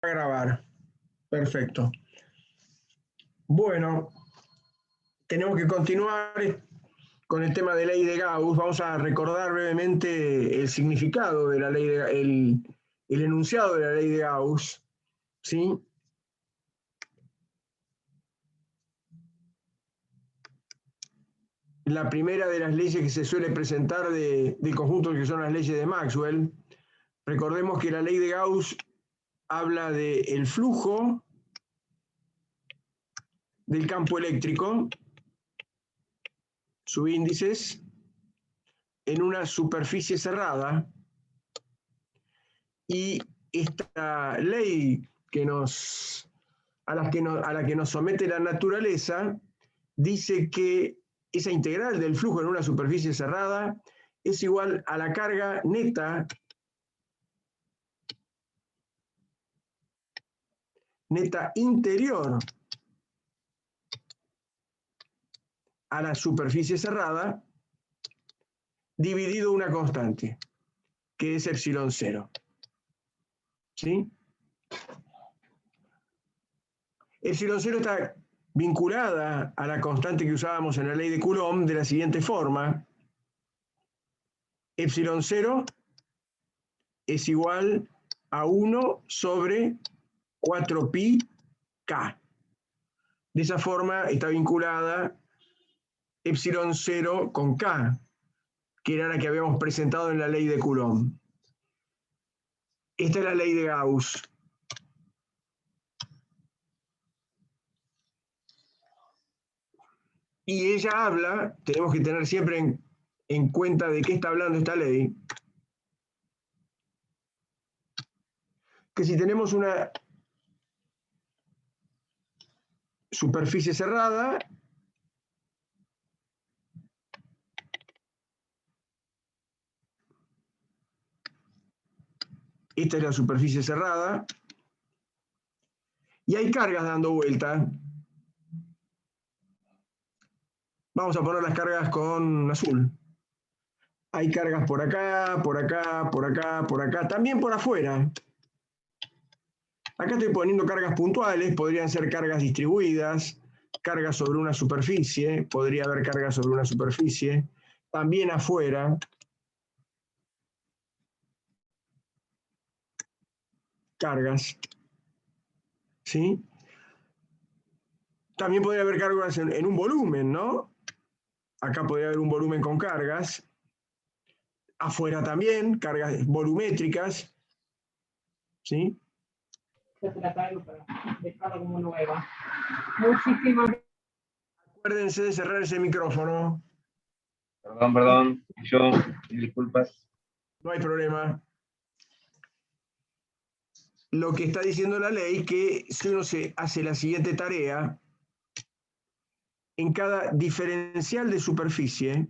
A grabar. Perfecto. Bueno, tenemos que continuar con el tema de ley de Gauss. Vamos a recordar brevemente el significado de la ley el enunciado de la ley de Gauss, ¿sí? La primera de las leyes que se suele presentar de conjunto, que son las leyes de Maxwell. Recordemos que la ley de Gauss habla del flujo del campo eléctrico, subíndices, en una superficie cerrada, y esta ley a la que nos somete la naturaleza dice que esa integral del flujo en una superficie cerrada es igual a la carga neta interior a la superficie cerrada dividido una constante, que es epsilon cero. ¿Sí? Epsilon cero está vinculada a la constante que usábamos en la ley de Coulomb de la siguiente forma. Epsilon cero es igual a 1 sobre 4pi k. De esa forma está vinculada epsilon cero con k, que era la que habíamos presentado en la ley de Coulomb. Esta es la ley de Gauss. Y ella habla, tenemos que tener siempre en cuenta de qué está hablando esta ley, que si tenemos una superficie cerrada, esta es la superficie cerrada, y hay cargas dando vuelta. Vamos a poner las cargas con azul. Hay cargas por acá, por acá, por acá, por acá, también por afuera. Acá estoy poniendo cargas puntuales, podrían ser cargas distribuidas, cargas sobre una superficie, podría haber cargas sobre una superficie, también afuera. Cargas, ¿sí? También podría haber cargas en un volumen, ¿no? Acá podría haber un volumen con cargas. Afuera también, cargas volumétricas, ¿sí? Yo te la traigo para dejarla como nueva. Muchísimas gracias. Acuérdense de cerrar ese micrófono. Perdón, yo, disculpas. No hay problema. Lo que está diciendo la ley es que si uno se hace la siguiente tarea, en cada diferencial de superficie,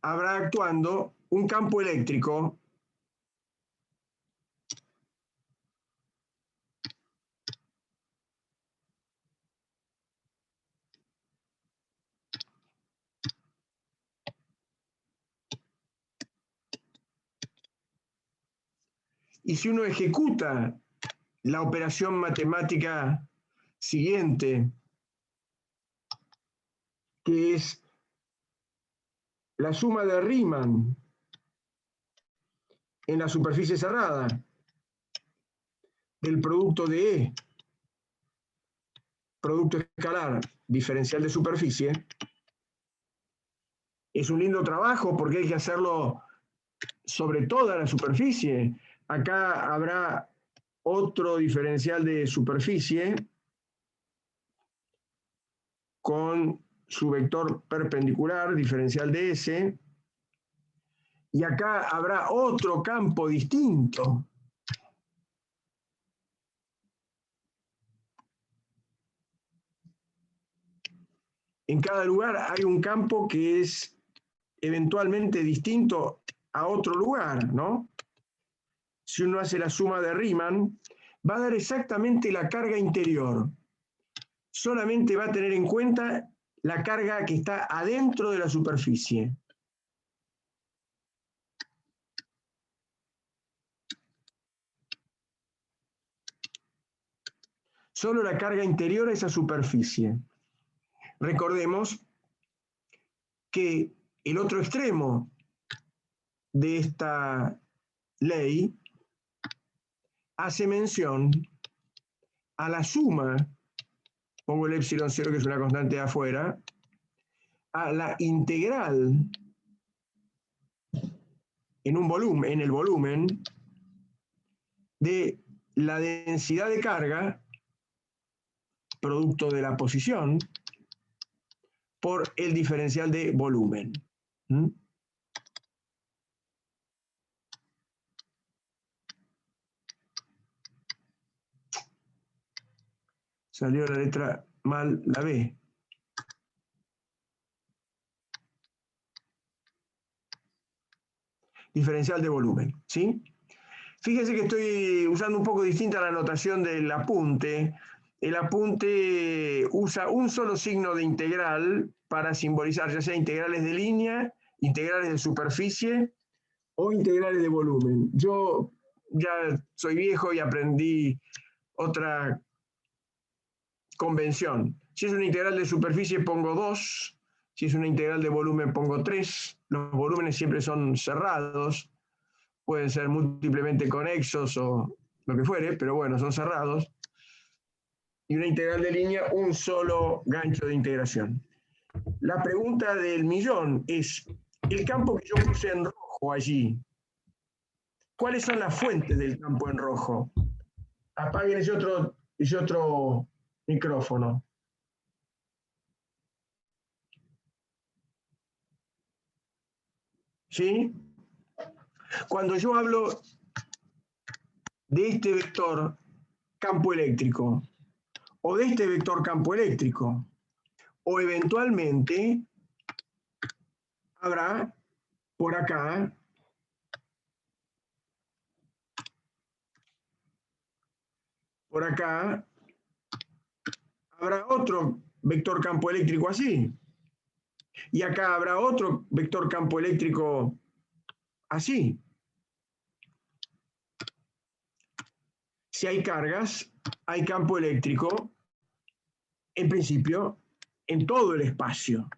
habrá actuando un campo eléctrico y si uno ejecuta la operación matemática siguiente, que es la suma de Riemann en la superficie cerrada del producto de E, producto escalar, diferencial de superficie, es un lindo trabajo porque hay que hacerlo sobre toda la superficie. Acá habrá otro diferencial de superficie con su vector perpendicular, diferencial de S, y acá habrá otro campo distinto. En cada lugar hay un campo que es eventualmente distinto a otro lugar, ¿no? Si uno hace la suma de Riemann, va a dar exactamente la carga interior. Solamente va a tener en cuenta la carga que está adentro de la superficie. Solo la carga interior a esa superficie. Recordemos que el otro extremo de esta ley hace mención a la suma, pongo el epsilon 0 que es una constante de afuera, a la integral en un volumen, en el volumen de la densidad de carga producto de la posición por el diferencial de volumen. ¿Mm? Salió la letra mal, la B. Diferencial de volumen, ¿sí? Fíjense que estoy usando un poco distinta la notación del apunte. El apunte usa un solo signo de integral para simbolizar ya sea integrales de línea, integrales de superficie o integrales de volumen. Yo ya soy viejo y aprendí otra convención. Si es una integral de superficie pongo 2, si es una integral de volumen pongo 3. Los volúmenes siempre son cerrados, pueden ser múltiplemente conexos o lo que fuere, pero bueno, son cerrados. Y una integral de línea, un solo gancho de integración. La pregunta del millón es, el campo que yo puse en rojo allí, ¿cuáles son las fuentes del campo en rojo? Apaguen ese otro micrófono. ¿Sí? Cuando yo hablo de este vector campo eléctrico, o de este vector campo eléctrico, o eventualmente habrá por acá habrá otro vector campo eléctrico así, y acá habrá otro vector campo eléctrico así. Si hay cargas, hay campo eléctrico, en principio, en todo el espacio.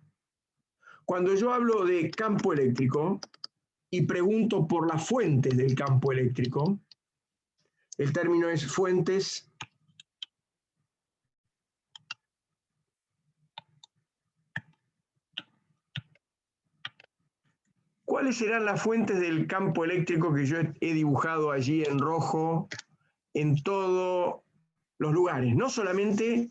Cuando yo hablo de campo eléctrico y pregunto por las fuentes del campo eléctrico, el término es fuentes ¿cuáles serán las fuentes del campo eléctrico que yo he dibujado allí en rojo en todos los lugares? No solamente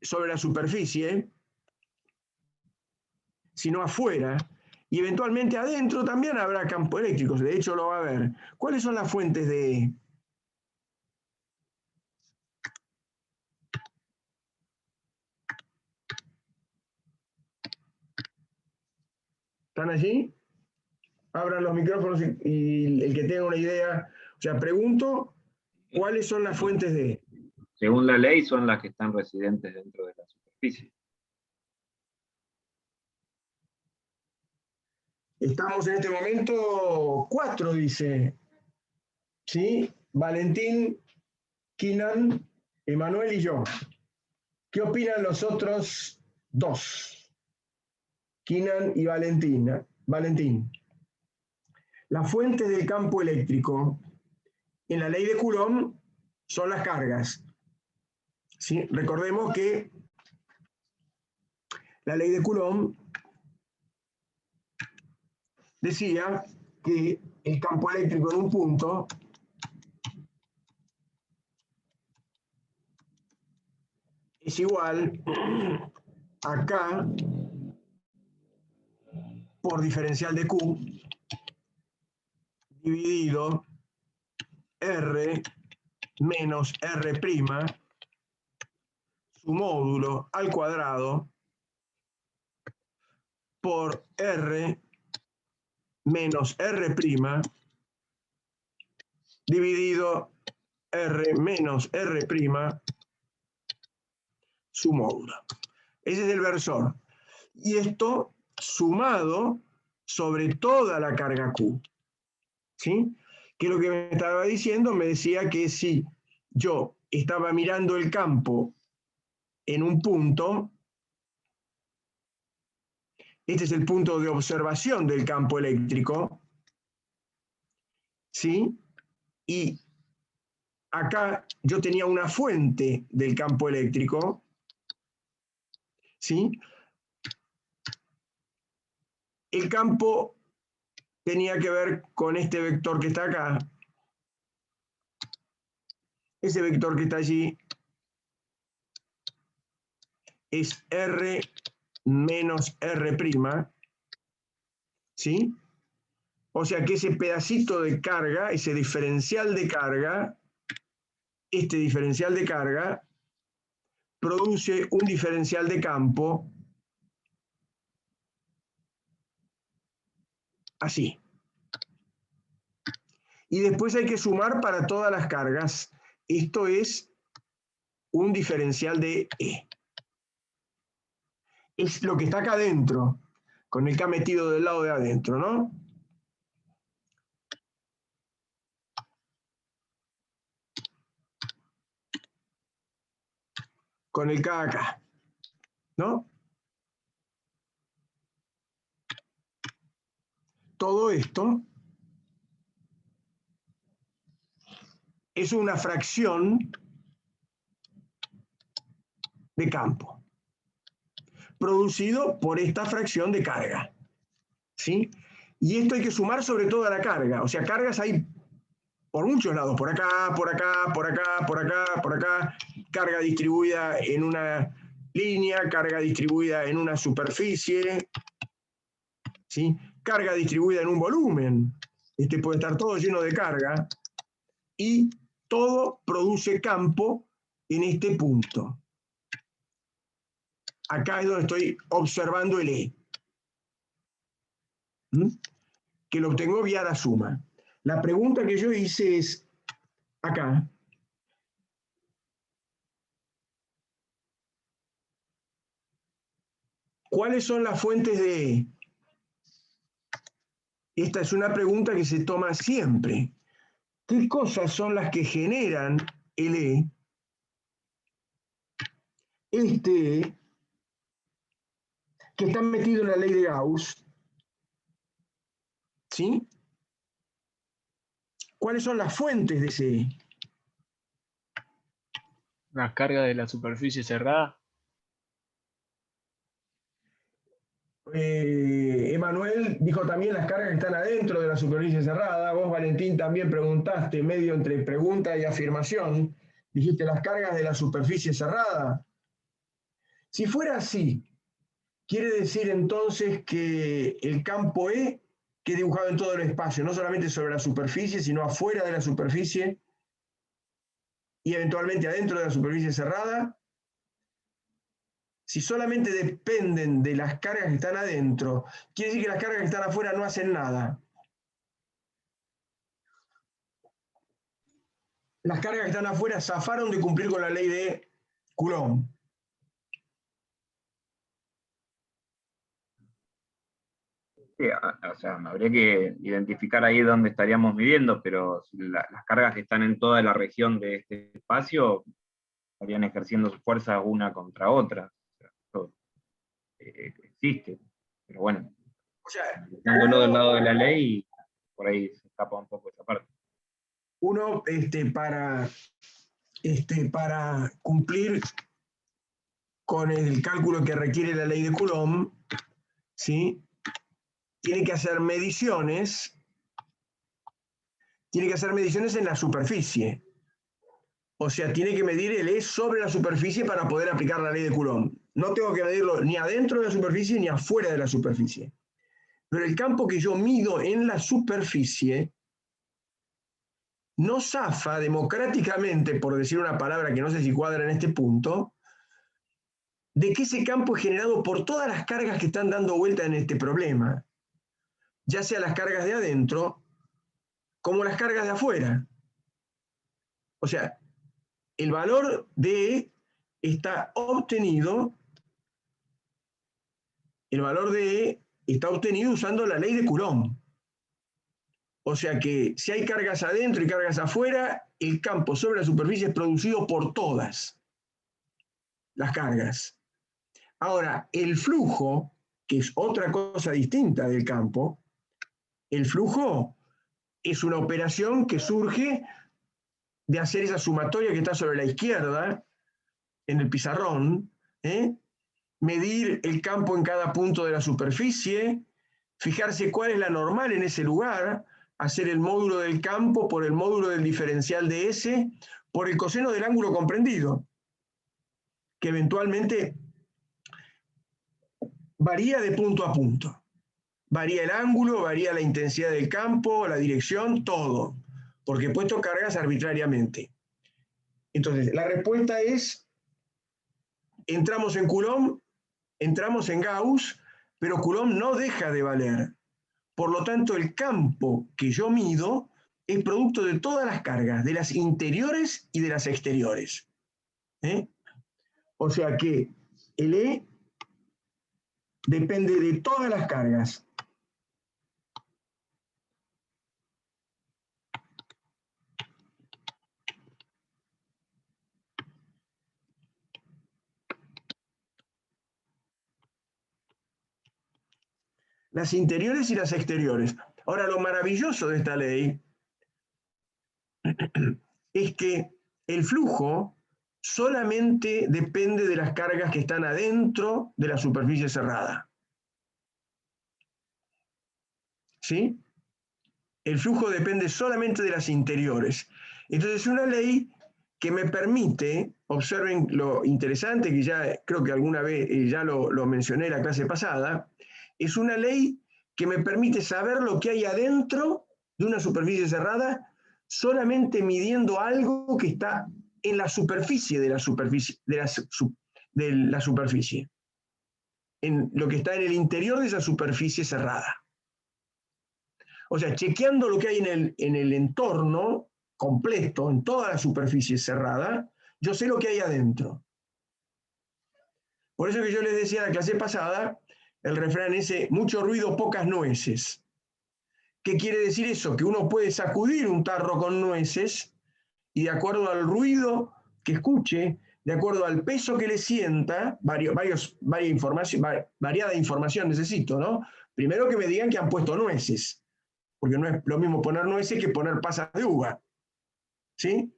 sobre la superficie, sino afuera, y eventualmente adentro también habrá campos eléctricos, de hecho lo va a haber. ¿Cuáles son las fuentes de...? ¿Están allí? Abran los micrófonos y el que tenga una idea, o sea, pregunto, ¿cuáles son las fuentes de...? Según la ley, son las que están residentes dentro de la superficie. Estamos en este momento 4, dice. ¿Sí? Valentín, Kinan, Emanuel y yo. ¿Qué opinan los otros 2? Kinan y Valentín. Las fuentes del campo eléctrico en la ley de Coulomb son las cargas. ¿Sí? Recordemos que la ley de Coulomb decía que el campo eléctrico en un punto es igual a K por diferencial de Q dividido R menos R', su módulo al cuadrado por R menos R' dividido R menos R' su módulo. Ese es el versor. Y esto sumado sobre toda la carga Q. ¿Sí? ¿Qué es lo que me estaba diciendo? Me decía que si yo estaba mirando el campo en un punto, este es el punto de observación del campo eléctrico, ¿sí? Y acá yo tenía una fuente del campo eléctrico, ¿sí? El campo tenía que ver con este vector que está acá. Ese vector que está allí es R menos R', ¿sí? O sea que ese pedacito de carga, ese diferencial de carga, este diferencial de carga, produce un diferencial de campo así. Y después hay que sumar para todas las cargas. Esto es un diferencial de E. Es lo que está acá adentro, con el K metido del lado de adentro, ¿no? Con el K acá, ¿no? Todo esto es una fracción de campo, producido por esta fracción de carga, ¿sí? Y esto hay que sumar sobre toda la carga, o sea, cargas hay por muchos lados, por acá, por acá, por acá, por acá, por acá, carga distribuida en una línea, carga distribuida en una superficie, ¿sí? Carga distribuida en un volumen, este puede estar todo lleno de carga, y todo produce campo en este punto. Acá es donde estoy observando el E, que lo obtengo vía la suma. La pregunta que yo hice es, acá, ¿cuáles son las fuentes de E? Esta es una pregunta que se toma siempre. ¿Qué cosas son las que generan el E? Este E, que está metido en la ley de Gauss, ¿sí? ¿Cuáles son las fuentes de ese E? Las cargas de la superficie cerrada. Emanuel dijo también las cargas que están adentro de la superficie cerrada. Vos, Valentín, también preguntaste, medio entre pregunta y afirmación, dijiste las cargas de la superficie cerrada. Si fuera así, quiere decir entonces que el campo E quede dibujado en todo el espacio, no solamente sobre la superficie, sino afuera de la superficie y eventualmente adentro de la superficie cerrada. Si solamente dependen de las cargas que están adentro, quiere decir que las cargas que están afuera no hacen nada. Las cargas que están afuera zafaron de cumplir con la ley de Coulomb. Sí, o sea, habría que identificar ahí dónde estaríamos midiendo, pero si las cargas que están en toda la región de este espacio estarían ejerciendo su fuerza una contra otra. O sea, esto, existe. Pero bueno, O sea, dándolo del lado de la ley, por ahí se escapa un poco esa parte. uno para cumplir con el cálculo que requiere la ley de Coulomb, ¿sí? Tiene que hacer mediciones en la superficie. O sea, tiene que medir el E sobre la superficie para poder aplicar la ley de Coulomb. No tengo que medirlo ni adentro de la superficie ni afuera de la superficie. Pero el campo que yo mido en la superficie no zafa democráticamente, por decir una palabra que no sé si cuadra en este punto, de que ese campo es generado por todas las cargas que están dando vuelta en este problema, ya sea las cargas de adentro como las cargas de afuera. O sea, el valor de está obtenido, el valor de E está obtenido usando la ley de Coulomb. O sea que si hay cargas adentro y cargas afuera, el campo sobre la superficie es producido por todas las cargas. Ahora, el flujo, que es otra cosa distinta del campo, el flujo es una operación que surge de hacer esa sumatoria que está sobre la izquierda, en el pizarrón, medir el campo en cada punto de la superficie, fijarse cuál es la normal en ese lugar, hacer el módulo del campo por el módulo del diferencial de S, por el coseno del ángulo comprendido, que eventualmente varía de punto a punto. Varía el ángulo, varía la intensidad del campo, la dirección, todo, porque he puesto cargas arbitrariamente. Entonces, la respuesta es, entramos en Coulomb, entramos en Gauss, pero Coulomb no deja de valer. Por lo tanto, el campo que yo mido es producto de todas las cargas, de las interiores y de las exteriores. O sea que el E depende de todas las cargas. Las interiores y las exteriores. Ahora, lo maravilloso de esta ley es que el flujo solamente depende de las cargas que están adentro de la superficie cerrada. ¿Sí? El flujo depende solamente de las interiores. Entonces es una ley que me permite, observen lo interesante, que ya creo que alguna vez ya lo mencioné en la clase pasada, es una ley que me permite saber lo que hay adentro de una superficie cerrada solamente midiendo algo que está en la superficie de la superficie, en lo que está en el interior de esa superficie cerrada. O sea, chequeando lo que hay en el entorno completo, en toda la superficie cerrada, yo sé lo que hay adentro. Por eso que yo les decía en la clase pasada, el refrán ese, mucho ruido, pocas nueces. ¿Qué quiere decir eso? Que uno puede sacudir un tarro con nueces y de acuerdo al ruido que escuche, de acuerdo al peso que le sienta, variada información necesito, ¿no? Primero que me digan que han puesto nueces, porque no es lo mismo poner nueces que poner pasas de uva. ¿Sí?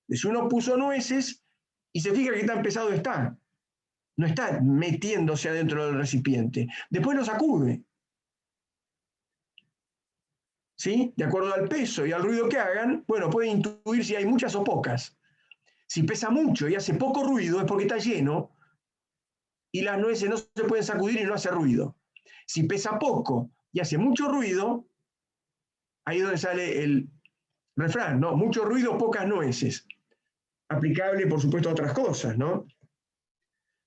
Si uno puso nueces y se fija que tan pesado está, no está metiéndose adentro del recipiente. Después lo sacude. ¿Sí? De acuerdo al peso y al ruido que hagan, bueno, pueden intuir si hay muchas o pocas. Si pesa mucho y hace poco ruido es porque está lleno y las nueces no se pueden sacudir y no hace ruido. Si pesa poco y hace mucho ruido, ahí es donde sale el refrán, ¿no? Mucho ruido, pocas nueces. Aplicable, por supuesto, a otras cosas, ¿no?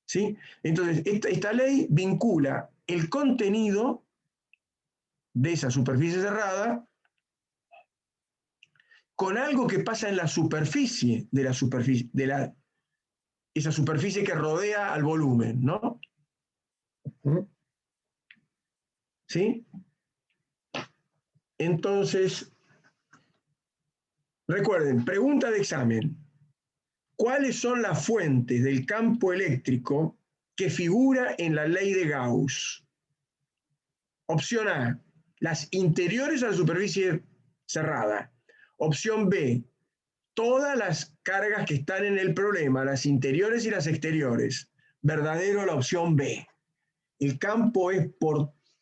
¿Sí? Entonces, esta ley vincula el contenido de esa superficie cerrada con algo que pasa en la superficie de la superficie, esa superficie que rodea al volumen, ¿no? ¿Sí? Entonces, recuerden, pregunta de examen. ¿Cuáles son las fuentes del campo eléctrico que figura en la ley de Gauss? Opción A, las interiores a la superficie cerrada. Opción B, todas las cargas que están en el problema, las interiores y las exteriores. Verdadero la opción B. El campo es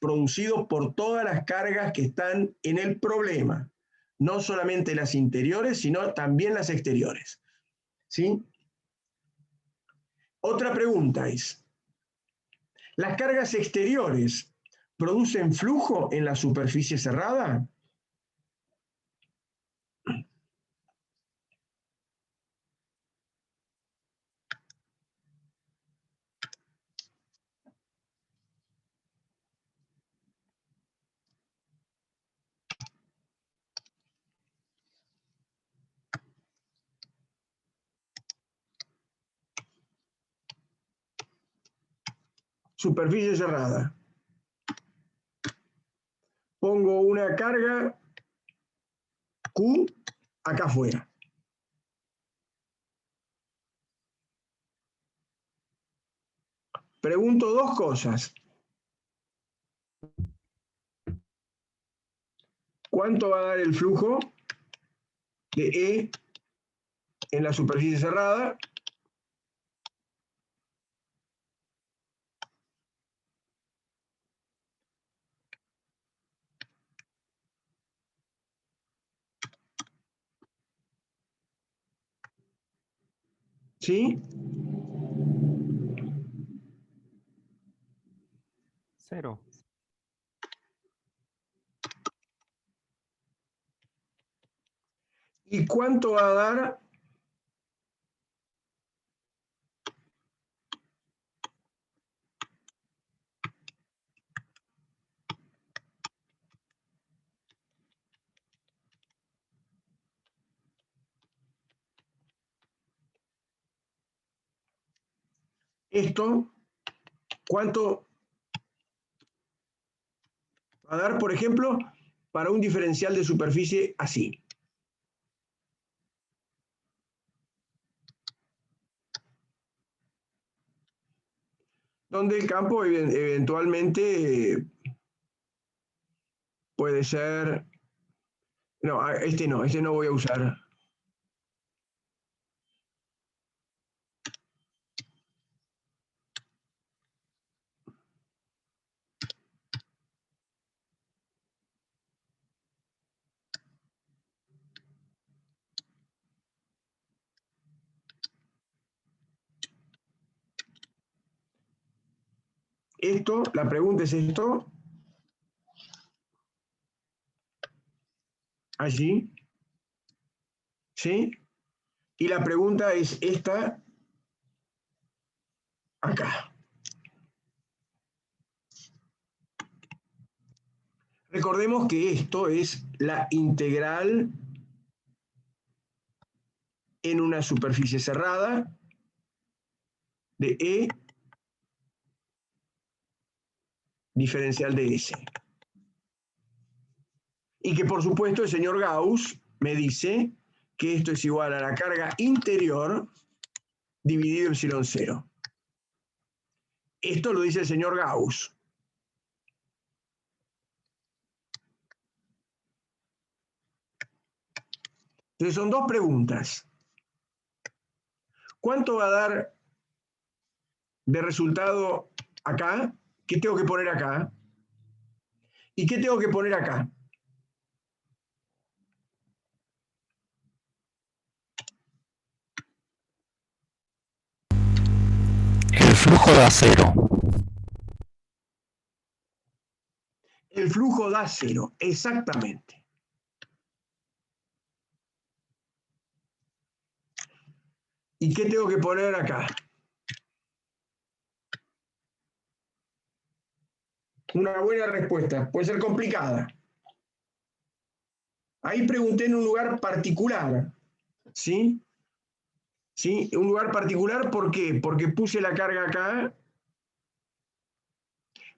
producido por todas las cargas que están en el problema, no solamente las interiores, sino también las exteriores. ¿Sí? Otra pregunta es, ¿las cargas exteriores producen flujo en la superficie cerrada? superficie cerrada. Pongo una carga Q acá afuera. Pregunto dos cosas. ¿Cuánto va a dar el flujo de E en la superficie cerrada? ¿Sí? 0. ¿Y cuánto va a dar esto? ¿Cuánto va a dar, por ejemplo, para un diferencial de superficie así? Donde el campo eventualmente puede ser... No, este no voy a usar. Esto, la pregunta es esto. Allí. ¿Sí? Y la pregunta es esta acá. Recordemos que esto es la integral en una superficie cerrada de E diferencial de S. Y que por supuesto el señor Gauss me dice que esto es igual a la carga interior dividido epsilon 0. Esto lo dice el señor Gauss. Entonces son dos preguntas. ¿Cuánto va a dar de resultado acá? ¿Qué tengo que poner acá? ¿Y qué tengo que poner acá? El flujo da 0. El flujo da 0, exactamente. ¿Y qué tengo que poner acá? Una buena respuesta, puede ser complicada. Ahí pregunté en un lugar particular, ¿sí? ¿Sí? Un lugar particular, ¿por qué? Porque puse la carga acá,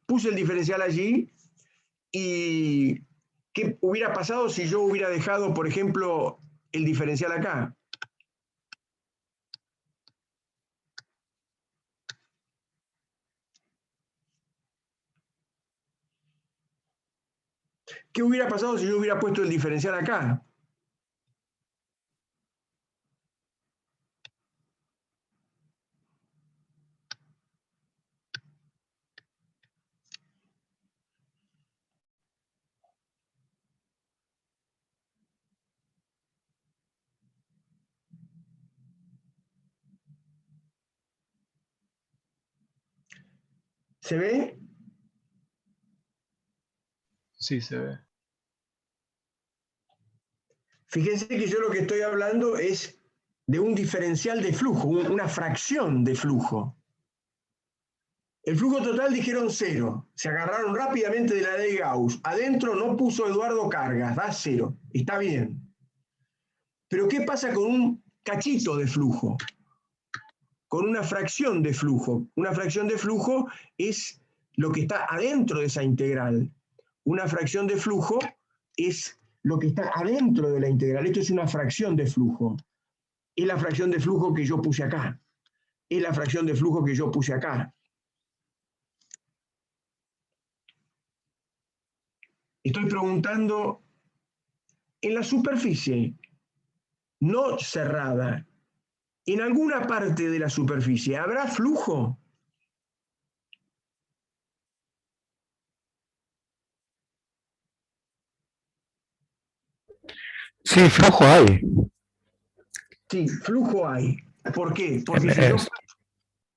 puse el diferencial allí, y ¿qué hubiera pasado si yo hubiera dejado, por ejemplo, el diferencial acá? ¿Qué hubiera pasado si yo hubiera puesto el diferencial acá? ¿Se ve? Sí, se ve. Fíjense que yo lo que estoy hablando es de un diferencial de flujo, una fracción de flujo. El flujo total dijeron 0. Se agarraron rápidamente de la ley Gauss. Adentro no puso Eduardo cargas, da 0. Está bien. Pero ¿qué pasa con un cachito de flujo? con una fracción de flujo. Una fracción de flujo es lo que está adentro de esa integral. Una fracción de flujo es lo que está adentro de la integral. Esto es una fracción de flujo. Es la fracción de flujo que yo puse acá. Es la fracción de flujo que yo puse acá. Estoy preguntando en la superficie, no cerrada, en alguna parte de la superficie, ¿habrá flujo? Sí, flujo hay. Sí, flujo hay. ¿Por qué? Porque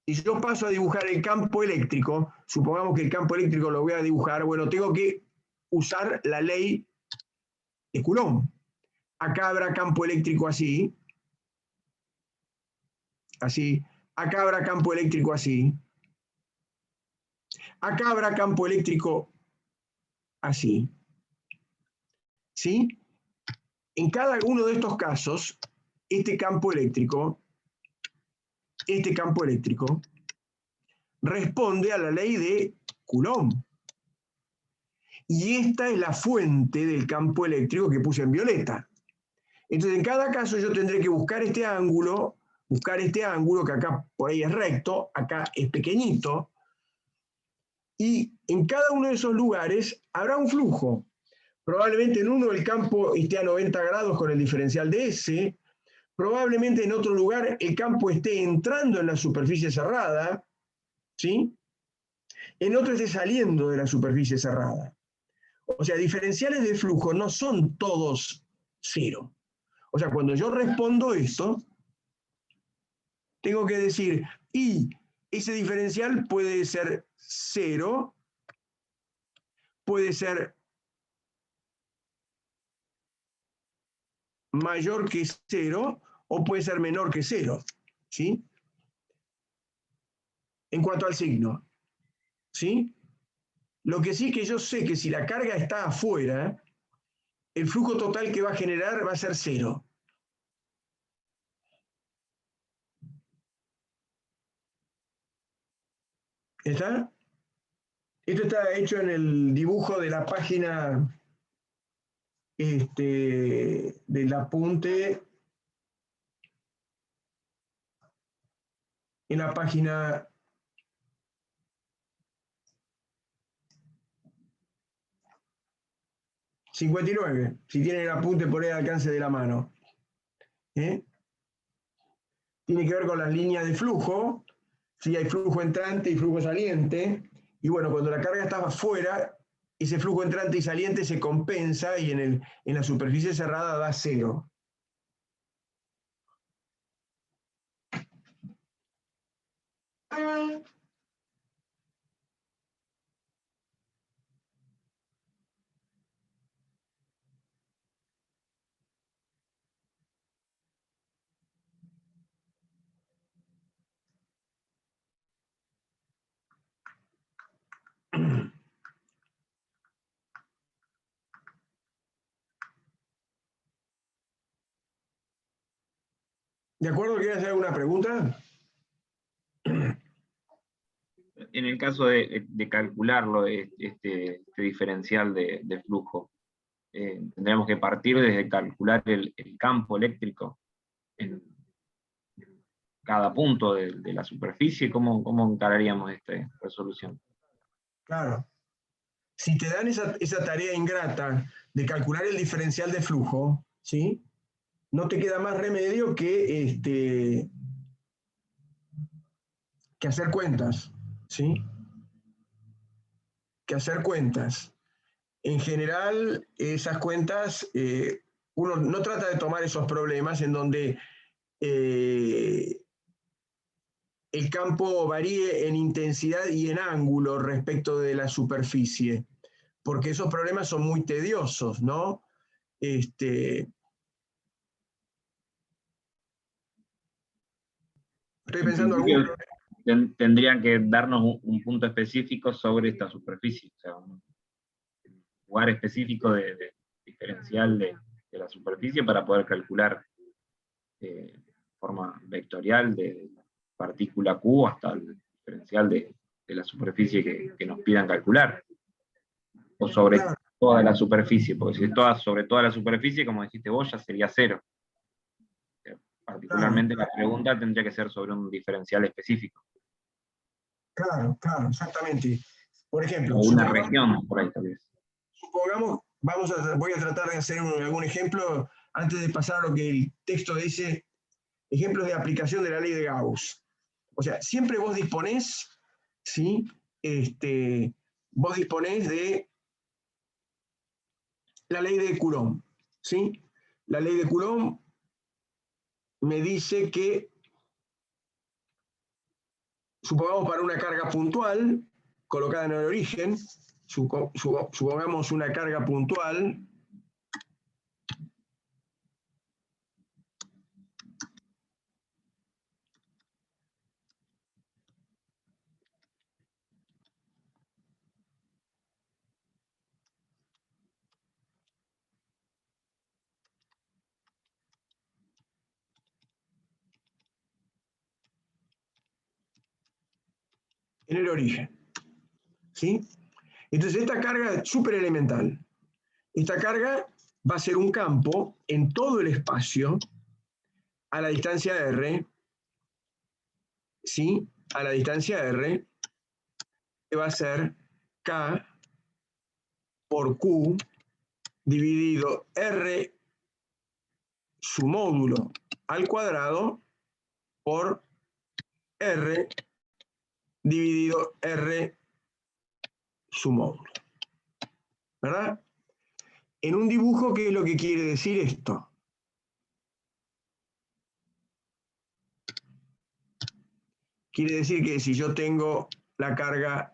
si yo paso a dibujar el campo eléctrico, supongamos que el campo eléctrico lo voy a dibujar, bueno, tengo que usar la ley de Coulomb. Acá habrá campo eléctrico así, así. Acá habrá campo eléctrico así. Acá habrá campo eléctrico así. ¿Sí? En cada uno de estos casos, este campo eléctrico responde a la ley de Coulomb. Y esta es la fuente del campo eléctrico que puse en violeta. Entonces, en cada caso yo tendré que buscar este ángulo que acá por ahí es recto, acá es pequeñito, y en cada uno de esos lugares habrá un flujo. Probablemente en uno el campo esté a 90 grados con el diferencial de S, probablemente en otro lugar el campo esté entrando en la superficie cerrada, ¿sí? En otro esté saliendo de la superficie cerrada. O sea, diferenciales de flujo no son todos cero. O sea, cuando yo respondo esto, tengo que decir, y ese diferencial puede ser 0, puede ser mayor que 0 o puede ser menor que 0, ¿sí? En cuanto al signo, ¿sí? Lo que sí que yo sé que si la carga está afuera, el flujo total que va a generar va a ser 0. ¿Está? Esto está hecho en el dibujo de la página del apunte, en la página 59, si tienen el apunte por ahí al alcance de la mano. ¿Eh? Tiene que ver con las líneas de flujo, si hay flujo entrante y flujo saliente, y bueno, cuando la carga está afuera, ese flujo entrante y saliente se compensa y en la superficie cerrada da 0. ¿De acuerdo? ¿Quieres hacer alguna pregunta? En el caso de calcularlo, este diferencial de flujo, tendríamos que partir desde calcular el campo eléctrico en cada punto de la superficie. ¿Cómo encararíamos esta resolución? Claro. Si te dan esa tarea ingrata de calcular el diferencial de flujo, ¿sí? No te queda más remedio que hacer cuentas, ¿sí? Que hacer cuentas. En general, esas cuentas, uno no trata de tomar esos problemas en donde el campo varíe en intensidad y en ángulo respecto de la superficie, porque esos problemas son muy tediosos, ¿no? Estoy En pensando principio, algunos. tendrían que darnos un punto específico sobre esta superficie, o sea, un lugar específico de diferencial de la superficie para poder calcular de forma vectorial partícula Q hasta el diferencial de la superficie que nos pidan calcular. O sobre Claro. toda la superficie, porque si es sobre toda la superficie, como dijiste vos, ya sería 0. Particularmente la pregunta tendría que ser sobre un diferencial específico. Claro, exactamente. Por ejemplo, O una región, por ahí tal vez. supongamos, voy a tratar de hacer algún ejemplo antes de pasar a lo que el texto dice, ejemplos de aplicación de la ley de Gauss. O sea, siempre vos disponés, ¿sí? Vos disponés de la ley de Coulomb, ¿sí? La ley de Coulomb me dice que, supongamos para una carga puntual, colocada en el origen, supongamos una carga puntual, en el origen, ¿sí? Entonces esta carga es súper elemental. Esta carga va a ser un campo en todo el espacio a la distancia r, ¿sí? A la distancia r, que va a ser k por q dividido r su módulo al cuadrado por r dividido r su módulo. ¿Verdad? En un dibujo, ¿qué es lo que quiere decir esto? Quiere decir que si yo tengo la carga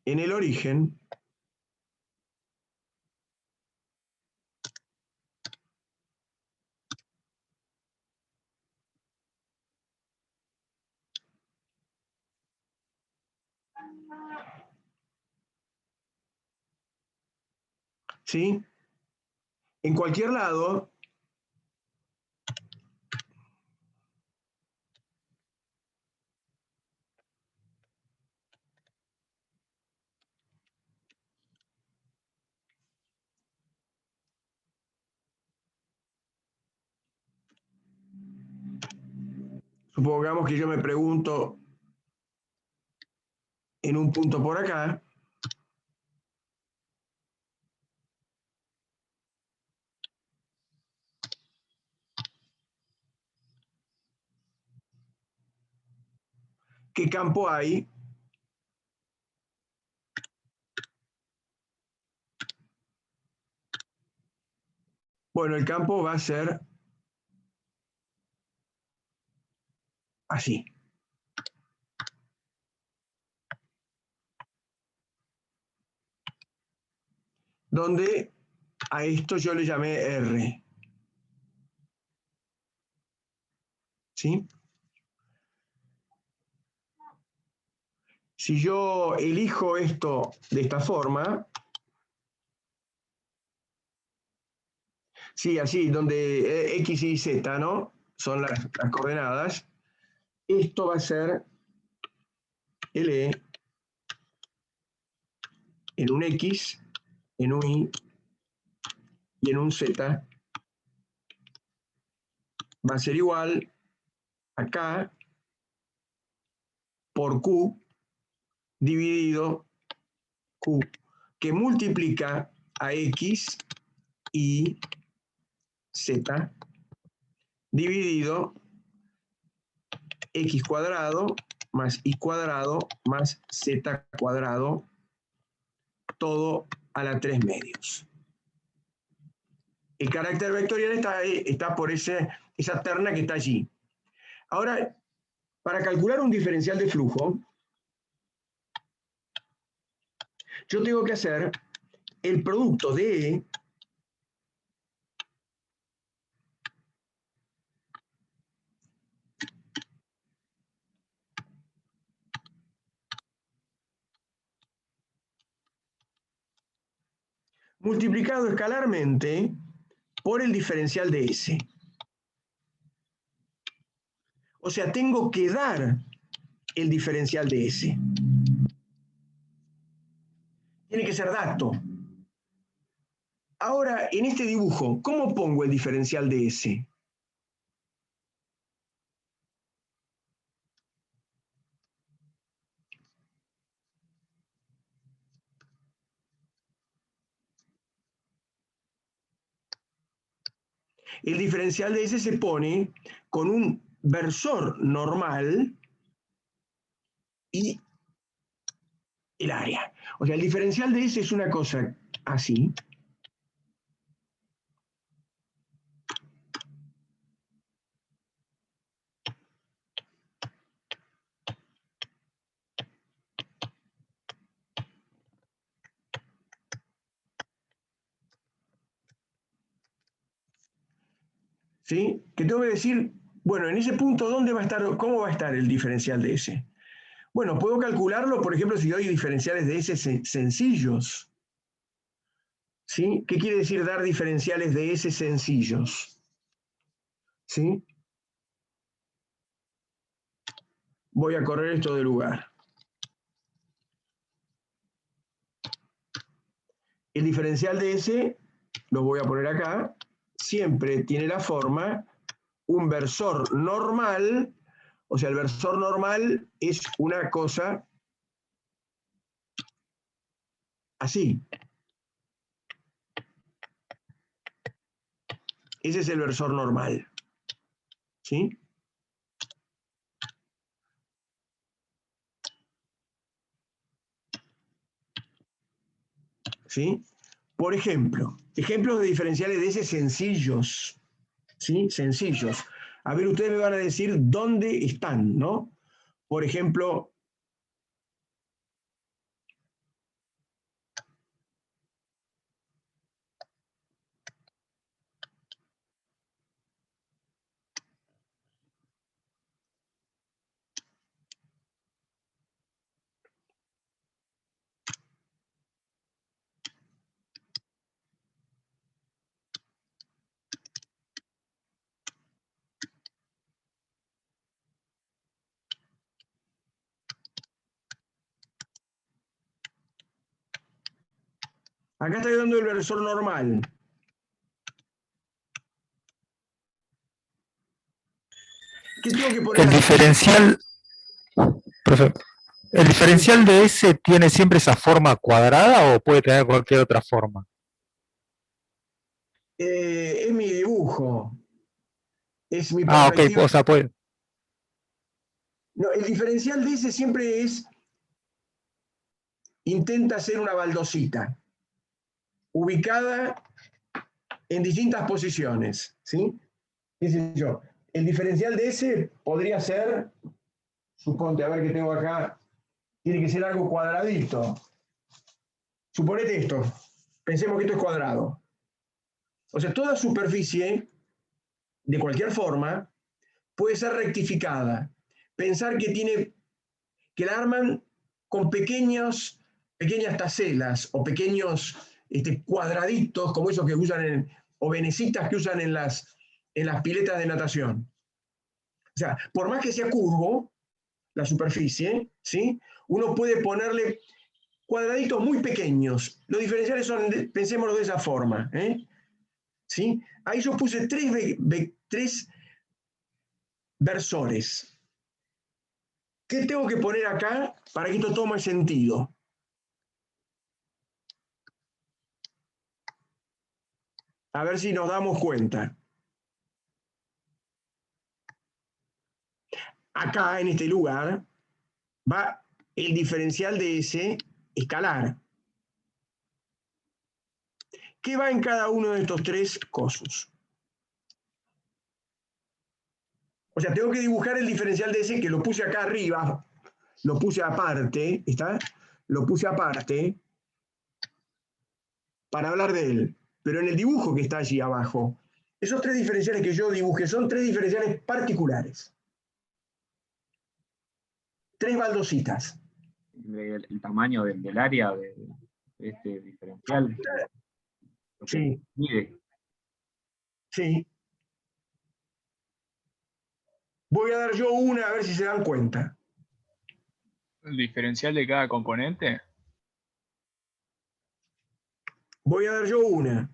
en el origen, ¿sí? En cualquier lado, supongamos que yo me pregunto en un punto por acá, ¿qué campo hay? Bueno, el campo va a ser así. Donde a esto yo le llamé R. ¿Sí? Si yo elijo esto de esta forma, sí, así, donde X y Z, ¿no? Son las coordenadas. Esto va a ser LE en un X, en un Y y en un Z. Va a ser igual a K por Q dividido Q, que multiplica a X y Z dividido X cuadrado más Y cuadrado más Z cuadrado, todo a la 3 medios. El carácter vectorial está por esa terna que está allí. Ahora, para calcular un diferencial de flujo, yo tengo que hacer el producto de multiplicado escalarmente por el diferencial de S. O sea, tengo que dar el diferencial de S. Tiene que ser dato. Ahora, en este dibujo, ¿cómo pongo el diferencial de S? El diferencial de S se pone con un versor normal y el área. O sea, el diferencial de S es una cosa así. ¿Sí? Que tengo que decir, bueno, en ese punto, ¿dónde va a estar, cómo va a estar el diferencial de S? Bueno, puedo calcularlo, por ejemplo, si doy diferenciales de S sencillos. ¿Sí? ¿Qué quiere decir dar diferenciales de S sencillos? ¿Sí? Voy a correr esto de lugar. El diferencial de S, lo voy a poner acá, siempre tiene la forma un versor normal, o sea, el versor normal es una cosa así. Ese es el versor normal. ¿Sí? ¿Sí? Por ejemplo, ejemplos de diferenciales de S sencillos. ¿Sí? Sencillos. A ver, ustedes me van a decir dónde están, ¿no? Por ejemplo, acá estoy dando el versor normal. ¿Qué tengo que poner El acá? diferencial, profe, ¿el diferencial de S tiene siempre esa forma cuadrada o puede tener cualquier otra forma? Es mi dibujo. Es mi Ah, ok, perspectiva. o sea, puede. No, el diferencial de S siempre intenta ser una baldosita, ubicada en distintas posiciones, ¿sí? ¿Qué sé yo? El diferencial de S podría ser, suponte, a ver qué tengo acá, tiene que ser algo cuadradito. Suponete esto, pensemos que esto es cuadrado. O sea, toda superficie, de cualquier forma, puede ser rectificada. Pensar que la arman con pequeñas tacelas o pequeños cuadraditos, como esos que usan o venecitas que usan en las piletas de natación. O sea, por más que sea curvo la superficie, ¿sí? Uno puede ponerle cuadraditos muy pequeños. Los diferenciales son, pensémoslo de esa forma, ¿sí? Ahí yo puse tres versores. ¿Qué tengo que poner acá para que esto tome sentido? A ver si nos damos cuenta. Acá, en este lugar, va el diferencial de S escalar. ¿Qué va en cada uno de estos tres cosos? O sea, tengo que dibujar el diferencial de S que lo puse acá arriba, lo puse aparte, ¿está? Lo puse aparte para hablar de él. Pero en el dibujo que está allí abajo, esos tres diferenciales que yo dibujé son tres diferenciales particulares. Tres baldositas. El tamaño del área de este diferencial lo que Sí, mide. sí. Voy a dar yo una a ver si se dan cuenta. ¿El diferencial de cada componente? Voy a dar yo una.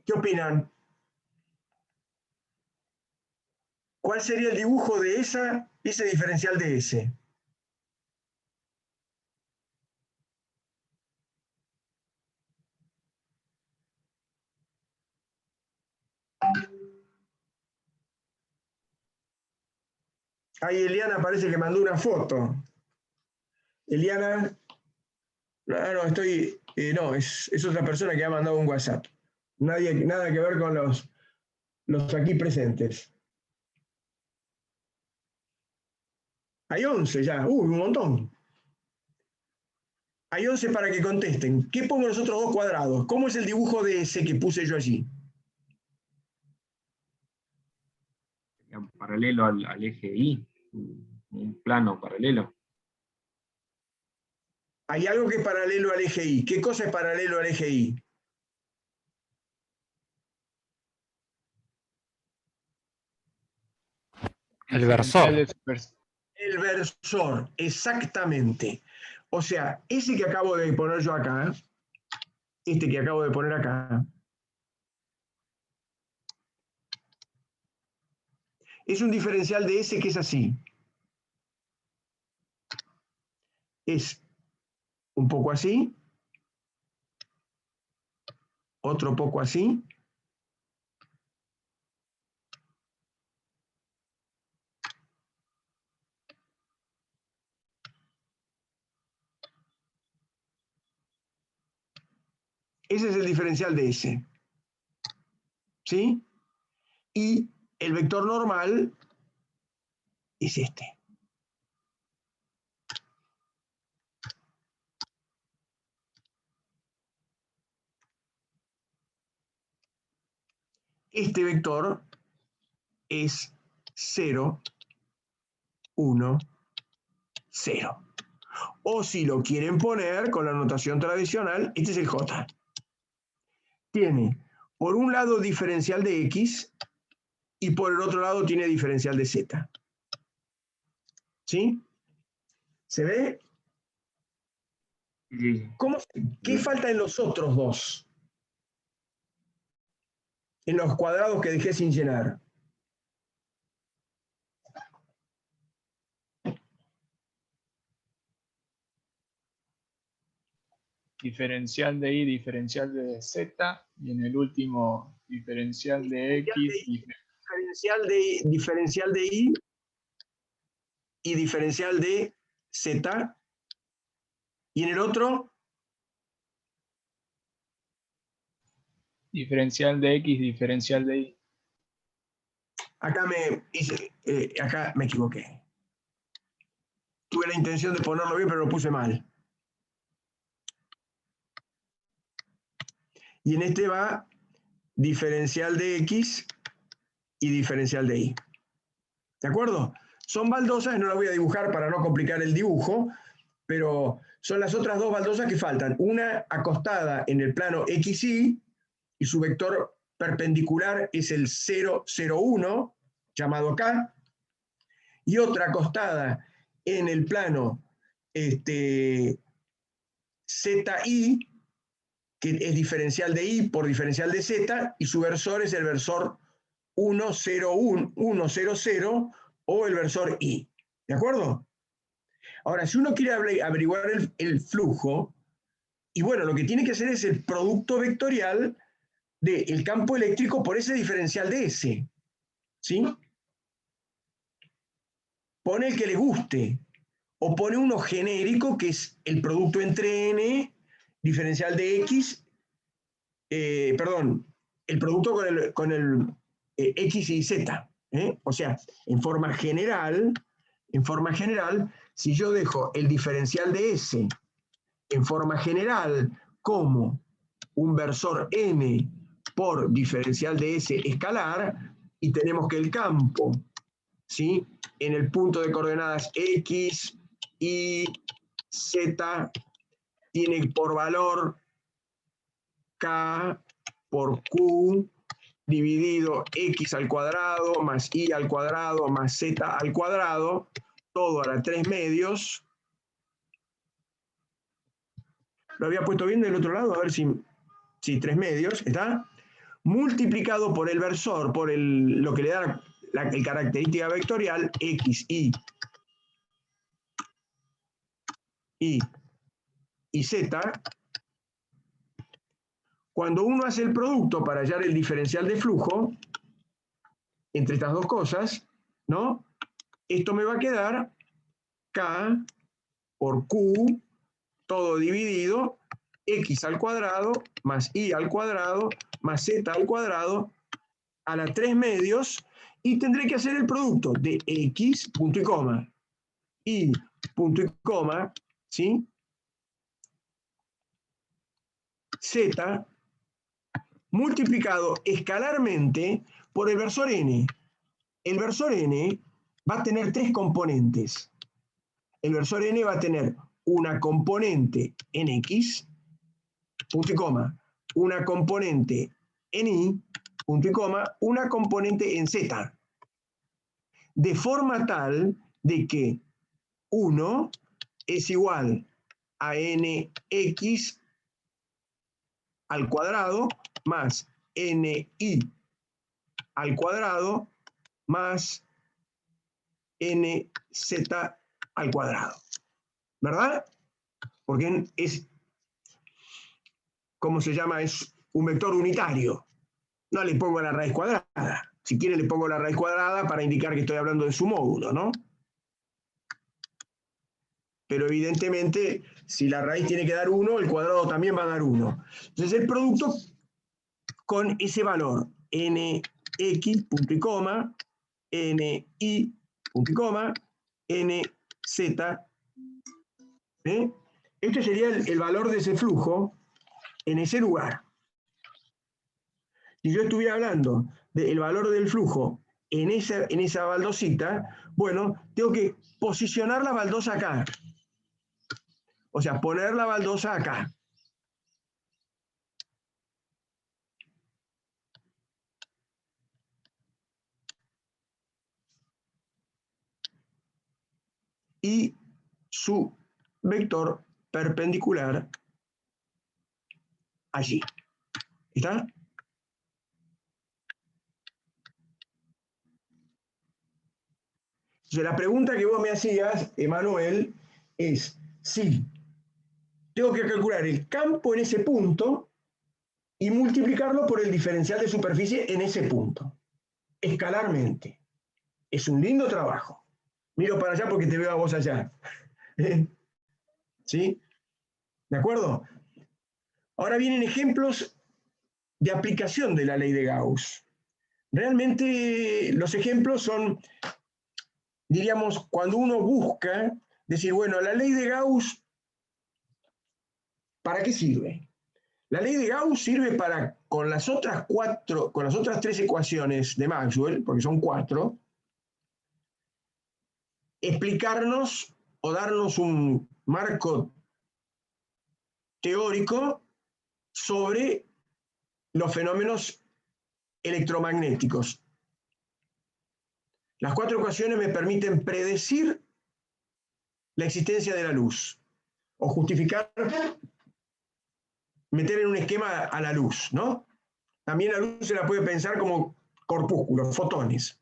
¿Qué opinan? ¿Cuál sería el dibujo de ese diferencial de ese? Ahí Eliana parece que mandó una foto. Eliana, no, estoy, no, es otra persona que ha mandado un WhatsApp. Nada que ver con los aquí presentes. Hay 11 ya, un montón. Hay 11 para que contesten. ¿Qué pongo los otros dos cuadrados? ¿Cómo es el dibujo de ese que puse yo allí? Paralelo al eje Y, un plano paralelo. Hay algo que es paralelo al eje Y. ¿Qué cosa es paralelo al eje Y? El versor. El versor, exactamente. O sea, ese que acabo de poner yo acá, este que acabo de poner acá, es un diferencial de ese que es así. Es un poco así, otro poco así, ese es el diferencial de ese. ¿Sí? Y el vector normal es este. Este vector es 0, 1, 0. O si lo quieren poner con la notación tradicional, este es el J. Tiene por un lado diferencial de X y por el otro lado tiene diferencial de Z. ¿Sí? ¿Se ve? Sí. ¿Qué falta en los otros dos? En los cuadrados que dejé sin llenar. Diferencial de Y, diferencial de Z, y en el último diferencial de X. Diferencial de Y y diferencial de Z. Y en el otro, Diferencial de X, diferencial de Y. acá me equivoqué. Tuve la intención de ponerlo bien, pero lo puse mal. Y en este va diferencial de X y diferencial de Y. ¿De acuerdo? Son baldosas, no las voy a dibujar para no complicar el dibujo, pero son las otras dos baldosas que faltan. Una acostada en el plano XY y su vector perpendicular es el 0, 0, 1, llamado K, y otra acostada en el plano ZI, que es diferencial de Y por diferencial de Z, y su versor es el versor 1, 0, 1, 1, 0, 0, o el versor I. ¿De acuerdo? Ahora, si uno quiere averiguar el flujo, y bueno, lo que tiene que hacer es el producto vectorial del campo eléctrico por ese diferencial de S. ¿Sí? Pone el que le guste, o pone uno genérico, que es el producto entre N, diferencial de X, el producto con el X y Z. O sea, en forma general, si yo dejo el diferencial de S en forma general como un versor N por diferencial de S escalar, y tenemos que el campo ¿sí? En el punto de coordenadas X, Y, Z, tiene por valor K por Q dividido X al cuadrado más Y al cuadrado más Z al cuadrado, todo a la 3 medios. Lo había puesto bien del otro lado, a ver si 3 medios, ¿está? Multiplicado por el versor, por lo que le da el característica vectorial, X, Y y Z. Cuando uno hace el producto para hallar el diferencial de flujo entre estas dos cosas, ¿no? Esto me va a quedar K por Q, todo dividido, X al cuadrado más Y al cuadrado más Z al cuadrado a la 3 medios, y tendré que hacer el producto de X, punto y coma, Y, punto y coma, ¿sí? Z, multiplicado escalarmente por el versor n. El versor n va a tener 3 componentes. El versor n va a tener una componente en X, punto y coma, una componente en Y, punto y coma, una componente en Z. De forma tal de que 1 es igual a nx al cuadrado más ni al cuadrado más nz al cuadrado. ¿Verdad? Porque es, ¿cómo se llama? Es un vector unitario. No le pongo la raíz cuadrada. Si quiere le pongo la raíz cuadrada para indicar que estoy hablando de su módulo, ¿no? Pero evidentemente, si la raíz tiene que dar 1, el cuadrado también va a dar 1. Entonces el producto con ese valor, nx, punto y coma, ni, punto y coma, nz, ¿eh? Este sería el valor de ese flujo en ese lugar. Si yo estuviera hablando del valor del flujo en esa baldosita, bueno, tengo que posicionar la baldosa acá. O sea, poner la baldosa acá. Y su vector perpendicular allí. ¿Está? Entonces, la pregunta que vos me hacías, Emanuel, es si tengo que calcular el campo en ese punto y multiplicarlo por el diferencial de superficie en ese punto, escalarmente. Es un lindo trabajo. Miro para allá porque te veo a vos allá. ¿Sí? ¿De acuerdo? Ahora vienen ejemplos de aplicación de la ley de Gauss. Realmente los ejemplos son, diríamos, cuando uno busca decir, bueno, la ley de Gauss, ¿para qué sirve? La ley de Gauss sirve para, con las otras 3 ecuaciones de Maxwell, porque son 4, explicarnos o darnos un marco teórico sobre los fenómenos electromagnéticos. Las 4 ecuaciones me permiten predecir la existencia de la luz o justificar, meter en un esquema a la luz, ¿no? También la luz se la puede pensar como corpúsculos, fotones.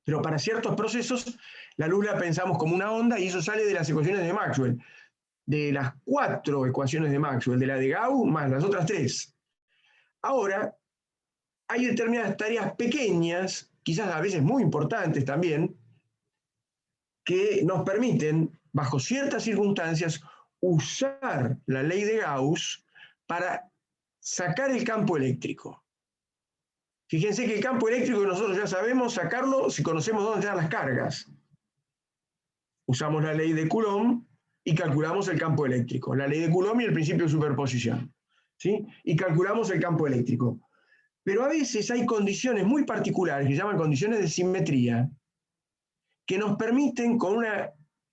Pero para ciertos procesos, la luz la pensamos como una onda y eso sale de las ecuaciones de Maxwell. De las 4 ecuaciones de Maxwell, de la de Gauss más las otras 3. Ahora, hay determinadas tareas pequeñas, quizás a veces muy importantes también, que nos permiten, bajo ciertas circunstancias, usar la ley de Gauss para sacar el campo eléctrico. Fíjense que el campo eléctrico nosotros ya sabemos sacarlo si conocemos dónde están las cargas. Usamos la ley de Coulomb y calculamos el campo eléctrico. La ley de Coulomb y el principio de superposición. ¿Sí? Y calculamos el campo eléctrico. Pero a veces hay condiciones muy particulares que se llaman condiciones de simetría, que nos permiten con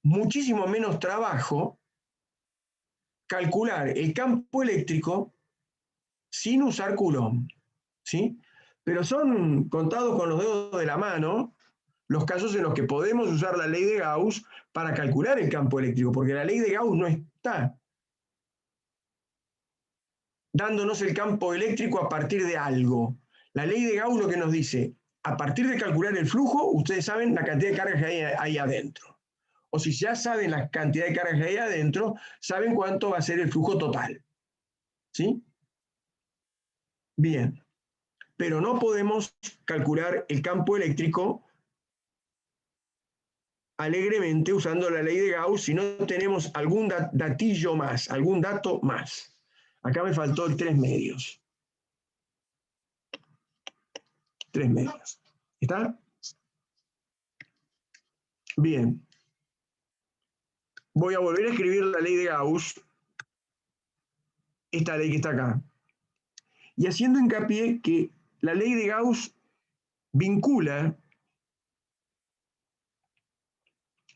muchísimo menos trabajo calcular el campo eléctrico sin usar Coulomb, ¿sí? Pero son contados con los dedos de la mano los casos en los que podemos usar la ley de Gauss para calcular el campo eléctrico, porque la ley de Gauss no está dándonos el campo eléctrico a partir de algo. La ley de Gauss lo que nos dice, a partir de calcular el flujo, ustedes saben la cantidad de cargas que hay ahí adentro. O si ya saben la cantidad de cargas que hay adentro, saben cuánto va a ser el flujo total. ¿Sí? Bien. Pero no podemos calcular el campo eléctrico alegremente usando la ley de Gauss si no tenemos algún datillo más, algún dato más. Acá me faltó el 3 medios. 3 medios. ¿Está? Bien. Voy a volver a escribir la ley de Gauss, esta ley que está acá, y haciendo hincapié que la ley de Gauss vincula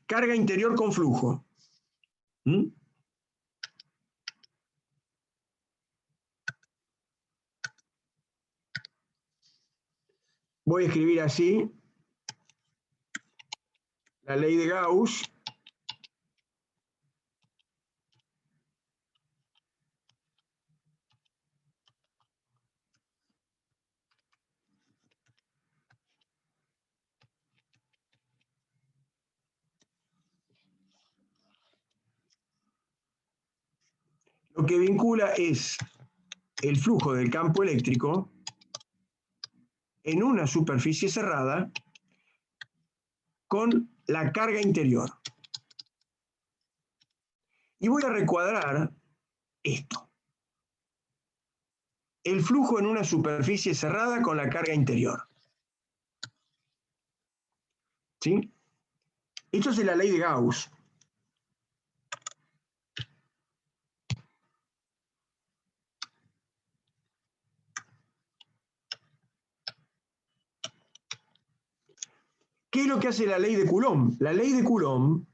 carga interior con flujo. ¿Mm? Voy a escribir así, la ley de Gauss lo que vincula es el flujo del campo eléctrico en una superficie cerrada con la carga interior. Y voy a recuadrar esto. El flujo en una superficie cerrada con la carga interior. ¿Sí? Esto es la ley de Gauss. ¿Qué es lo que hace la ley de Coulomb? La ley de Coulomb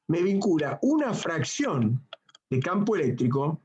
me vincula una fracción de campo eléctrico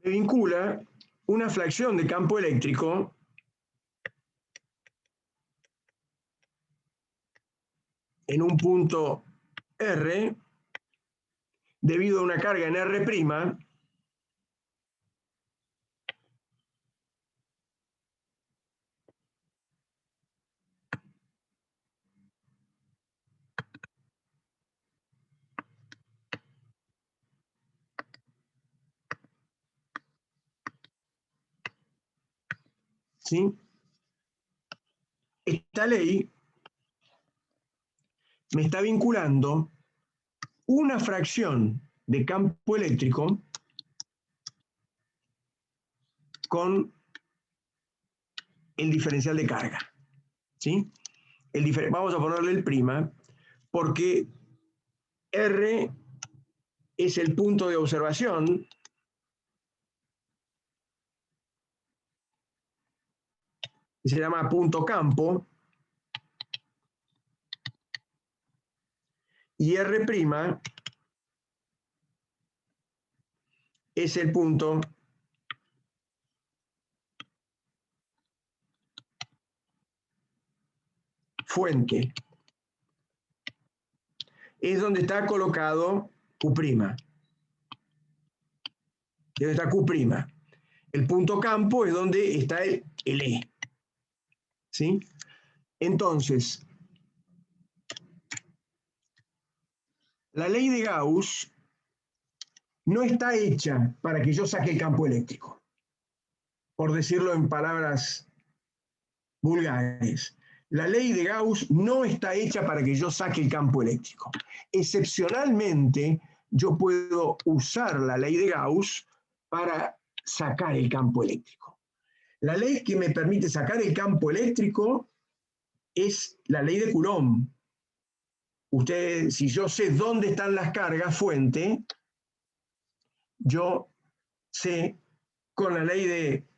me vincula una fracción de campo eléctrico en un punto R debido a una carga en R', ¿sí? Esta ley me está vinculando una fracción de campo eléctrico con el diferencial de carga. ¿Sí? Vamos a ponerle el prima, porque R es el punto de observación que se llama punto campo, y R' es el punto fuente. Es donde está colocado Q'. Donde está Q'. El punto campo es donde está el E. ¿Sí? Entonces, la ley de Gauss no está hecha para que yo saque el campo eléctrico, por decirlo en palabras vulgares. La ley de Gauss no está hecha para que yo saque el campo eléctrico. Excepcionalmente, yo puedo usar la ley de Gauss para sacar el campo eléctrico. La ley que me permite sacar el campo eléctrico es la ley de Coulomb. Usted, si yo sé dónde están las cargas fuente, yo sé con la ley de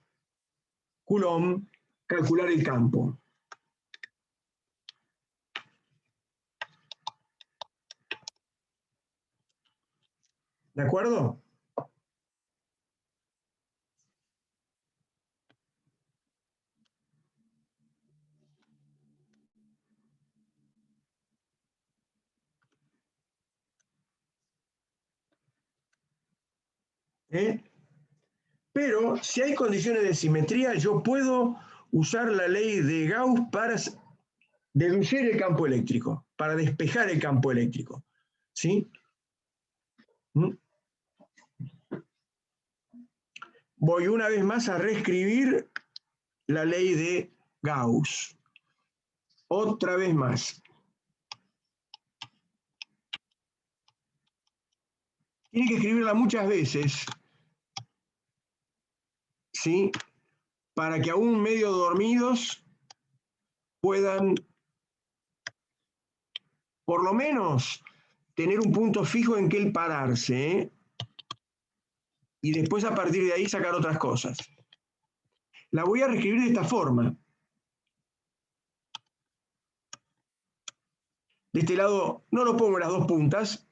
Coulomb calcular el campo. ¿De acuerdo? Pero si hay condiciones de simetría, yo puedo usar la ley de Gauss para deducir el campo eléctrico, para despejar el campo eléctrico. ¿Sí? Voy una vez más a reescribir la ley de Gauss. Otra vez más. Tiene que escribirla muchas veces, ¿sí? Para que aún medio dormidos puedan, por lo menos, tener un punto fijo en que el pararse, ¿eh? Y después a partir de ahí sacar otras cosas. La voy a reescribir de esta forma. De este lado no lo pongo en las dos puntas.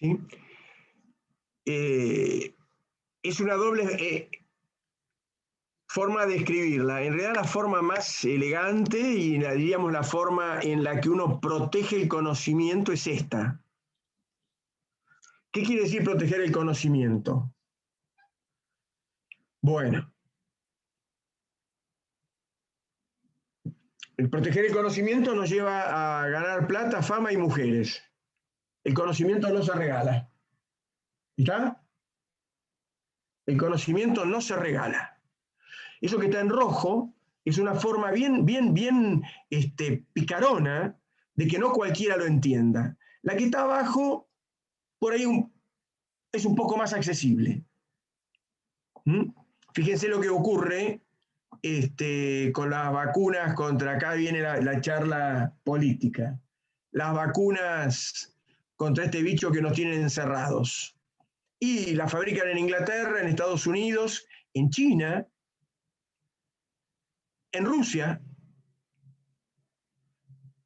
¿Sí? Es una doble forma de escribirla. En realidad la forma más elegante y diríamos la forma en la que uno protege el conocimiento es esta. ¿Qué quiere decir proteger el conocimiento? Bueno, el proteger el conocimiento nos lleva a ganar plata, fama y mujeres. El conocimiento no se regala. ¿Está? El conocimiento no se regala. Eso que está en rojo es una forma bien picarona de que no cualquiera lo entienda. La que está abajo, por ahí es un poco más accesible. Fíjense lo que ocurre con las vacunas contra, acá viene la charla política, las vacunas contra este bicho que nos tienen encerrados. Y la fabrican en Inglaterra, en Estados Unidos, en China, en Rusia.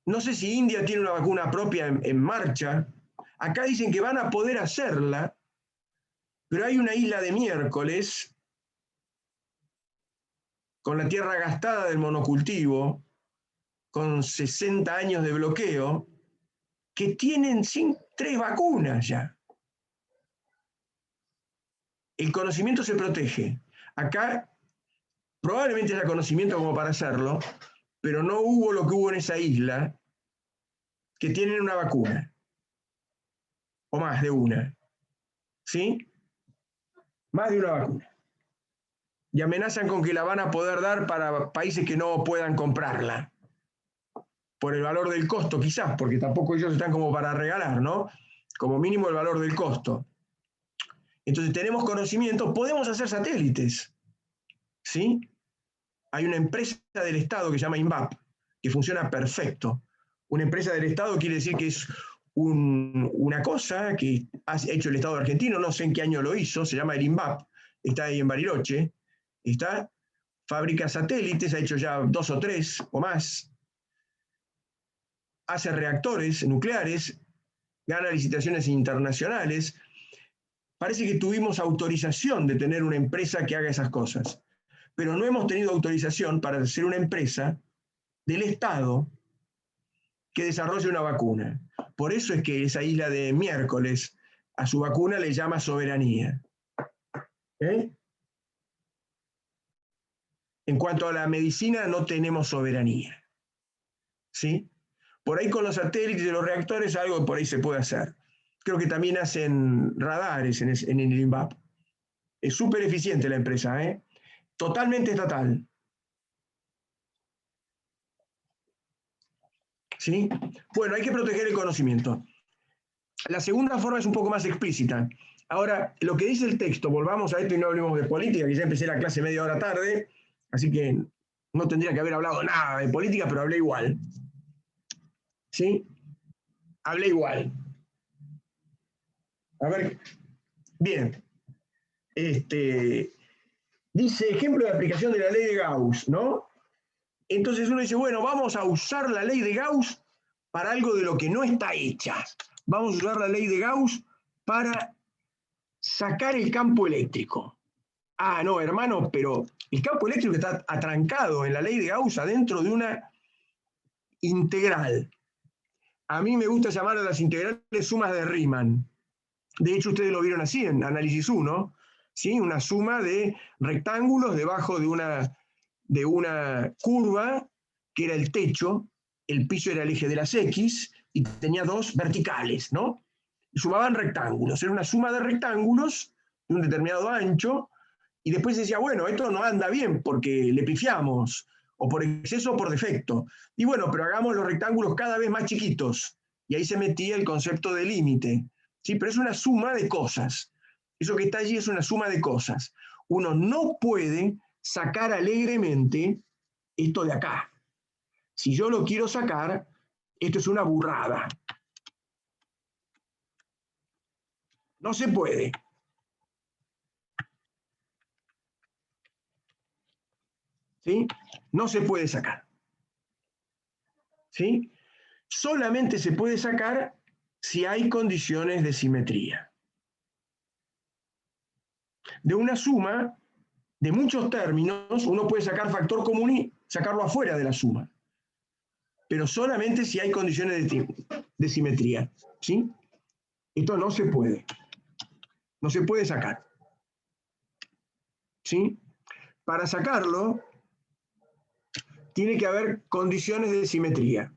No sé si India tiene una vacuna propia en marcha. Acá dicen que van a poder hacerla, pero hay una isla de miércoles, con la tierra gastada del monocultivo, con 60 años de bloqueo, que tienen 3 vacunas ya. El conocimiento se protege. Acá probablemente haya conocimiento como para hacerlo, pero no hubo lo que hubo en esa isla, que tienen una vacuna, o más de una, ¿sí? Más de una vacuna. Y amenazan con que la van a poder dar para países que no puedan comprarla, por el valor del costo quizás, porque tampoco ellos están como para regalar, ¿no? Como mínimo el valor del costo. Entonces tenemos conocimiento, podemos hacer satélites, ¿sí? Hay una empresa del Estado que se llama INVAP, que funciona perfecto. Una empresa del Estado quiere decir que es una cosa que ha hecho el Estado argentino, no sé en qué año lo hizo, se llama el INVAP, está ahí en Bariloche, ¿Está? Fabrica satélites, ha hecho ya 2 o 3 o más. Hace reactores nucleares, gana licitaciones internacionales. Parece que tuvimos autorización de tener una empresa que haga esas cosas, pero no hemos tenido autorización para ser una empresa del Estado que desarrolle una vacuna. Por eso es que esa isla de miércoles a su vacuna le llama soberanía. ¿Eh? En cuanto a la medicina, no tenemos soberanía. ¿Sí? Por ahí con los satélites y los reactores, algo por ahí se puede hacer. Creo que también hacen radares en el INVAP. Es súper eficiente la empresa, ¿eh? Totalmente estatal. ¿Sí? Bueno, hay que proteger el conocimiento. La segunda forma es un poco más explícita. Ahora, lo que dice el texto, volvamos a esto y no hablemos de política, que ya empecé la clase media hora tarde, así que no tendría que haber hablado nada de política, pero hablé igual. ¿Sí? Hablé igual. A ver, bien. Dice, ejemplo de aplicación de la ley de Gauss, ¿no? Entonces uno dice, bueno, vamos a usar la ley de Gauss para algo de lo que no está hecha. Vamos a usar la ley de Gauss para sacar el campo eléctrico. Ah, no, hermano, pero el campo eléctrico está atrancado en la ley de Gauss adentro de una integral. A mí me gusta llamar a las integrales sumas de Riemann. De hecho, ustedes lo vieron así en análisis 1, ¿sí? Una suma de rectángulos debajo de una curva que era el techo, el piso era el eje de las X y tenía 2 verticales, ¿no? Y sumaban rectángulos, era una suma de rectángulos de un determinado ancho, y después decía, bueno, esto no anda bien porque le pifiamos, o por exceso o por defecto. Y bueno, pero hagamos los rectángulos cada vez más chiquitos, y ahí se metía el concepto de límite. Sí, pero es una suma de cosas. Eso que está allí es una suma de cosas. Uno no puede sacar alegremente esto de acá. Si yo lo quiero sacar, esto es una burrada. No se puede. ¿Sí? No se puede sacar. ¿Sí? Solamente se puede sacar si hay condiciones de simetría. De una suma de muchos términos, uno puede sacar factor común y sacarlo afuera de la suma. Pero solamente si hay condiciones de simetría. ¿Sí? Esto no se puede. No se puede sacar. ¿Sí? Para sacarlo, tiene que haber condiciones de simetría.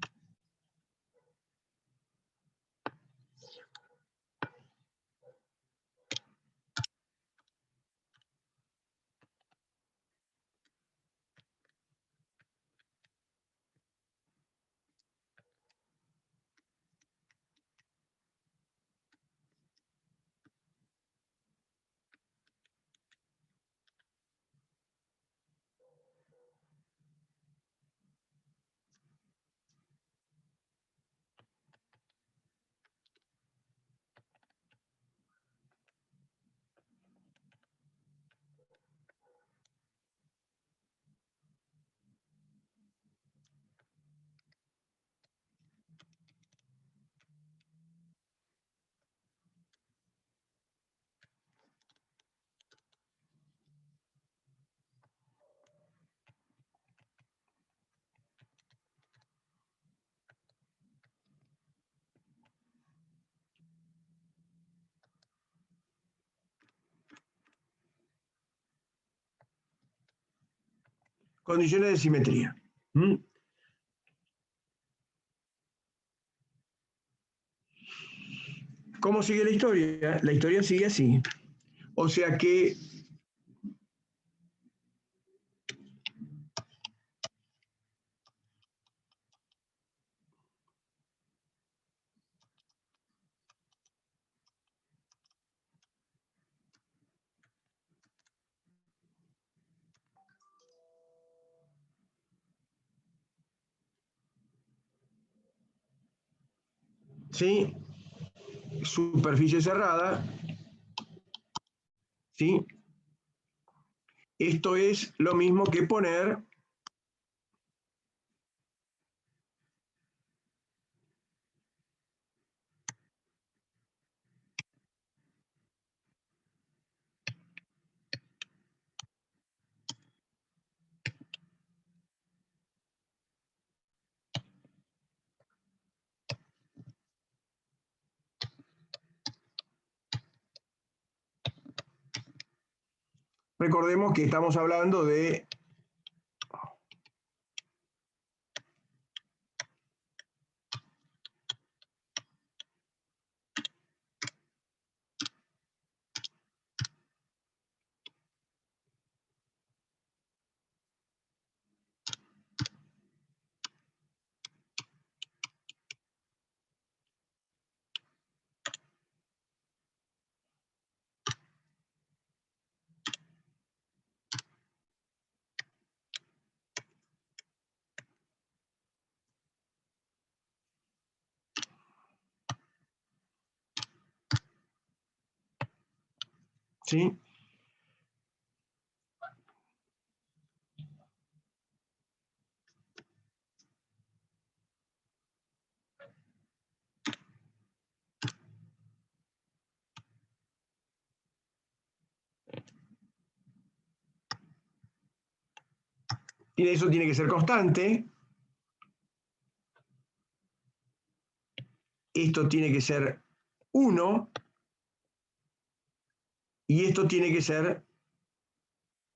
Condiciones de simetría. ¿Mm? ¿Cómo sigue la historia? La historia sigue así. O sea que ¿sí? Superficie cerrada, ¿sí? Esto es lo mismo que poner recordemos que estamos hablando de ¿sí? Y eso tiene que ser constante. Esto tiene que ser 1 y esto tiene que ser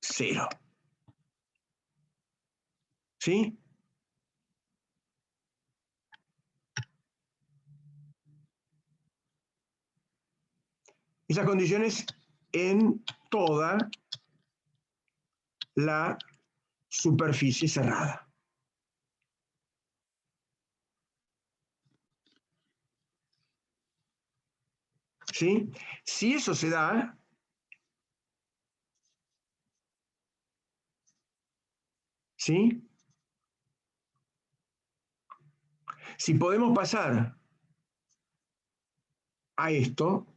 0. ¿Sí? Esas condiciones en toda la superficie cerrada. ¿Sí? Si eso se da, ¿sí? Si podemos pasar a esto,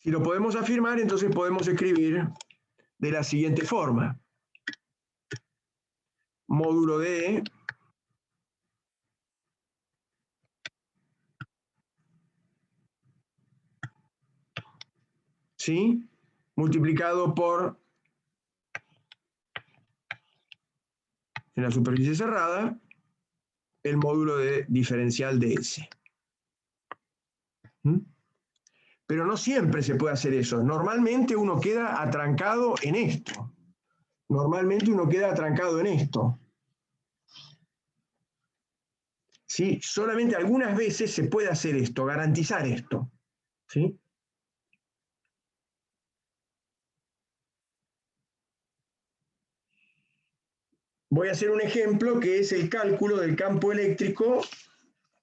si lo podemos afirmar, entonces podemos escribir de la siguiente forma. Módulo de ¿sí? Multiplicado por, en la superficie cerrada, el módulo de diferencial de S. ¿Mm? Pero no siempre se puede hacer eso. Normalmente uno queda atrancado en esto. Normalmente uno queda atrancado en esto. ¿Sí? Solamente algunas veces se puede hacer esto, garantizar esto. ¿Sí? Voy a hacer un ejemplo que es el cálculo del campo eléctrico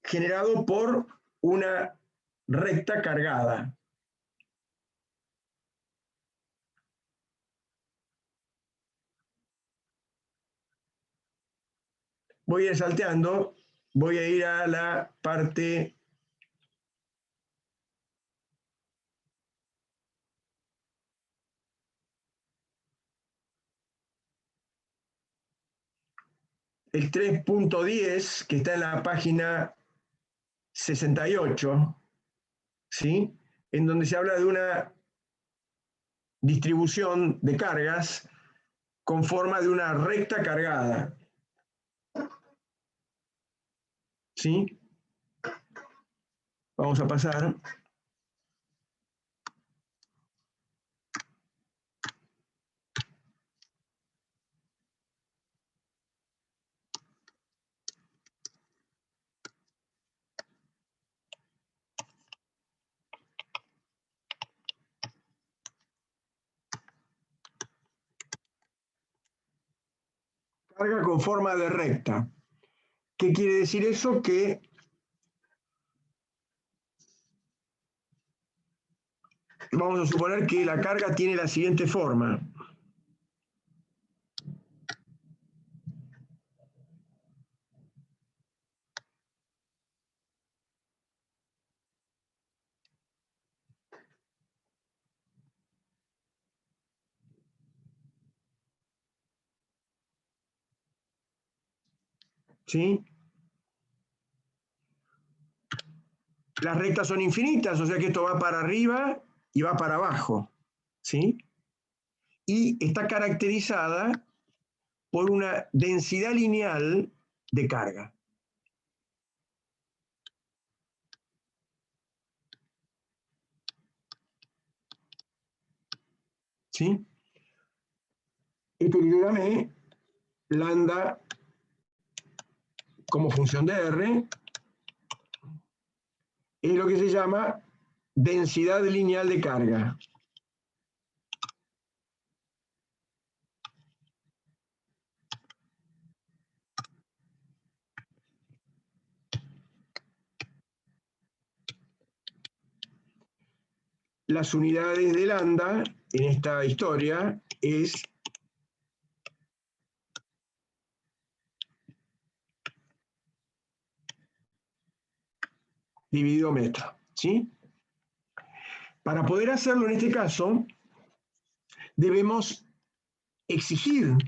generado por una recta cargada. Voy a ir salteando, voy a ir a la parte el 3.10, que está en la página 68, ¿sí? En donde se habla de una distribución de cargas con forma de una recta cargada. ¿Sí? Vamos a pasar. carga con forma de recta. ¿Qué quiere decir eso? Que vamos a suponer que la carga tiene la siguiente forma. ¿Sí? Las rectas son infinitas, o sea que esto va para arriba y va para abajo. ¿Sí? Y está caracterizada por una densidad lineal de carga. ¿Sí? Esto le llamé lambda como función de R, es lo que se llama densidad lineal de carga. Las unidades de lambda en esta historia es dividido metro, ¿sí? Para poder hacerlo en este caso, debemos exigir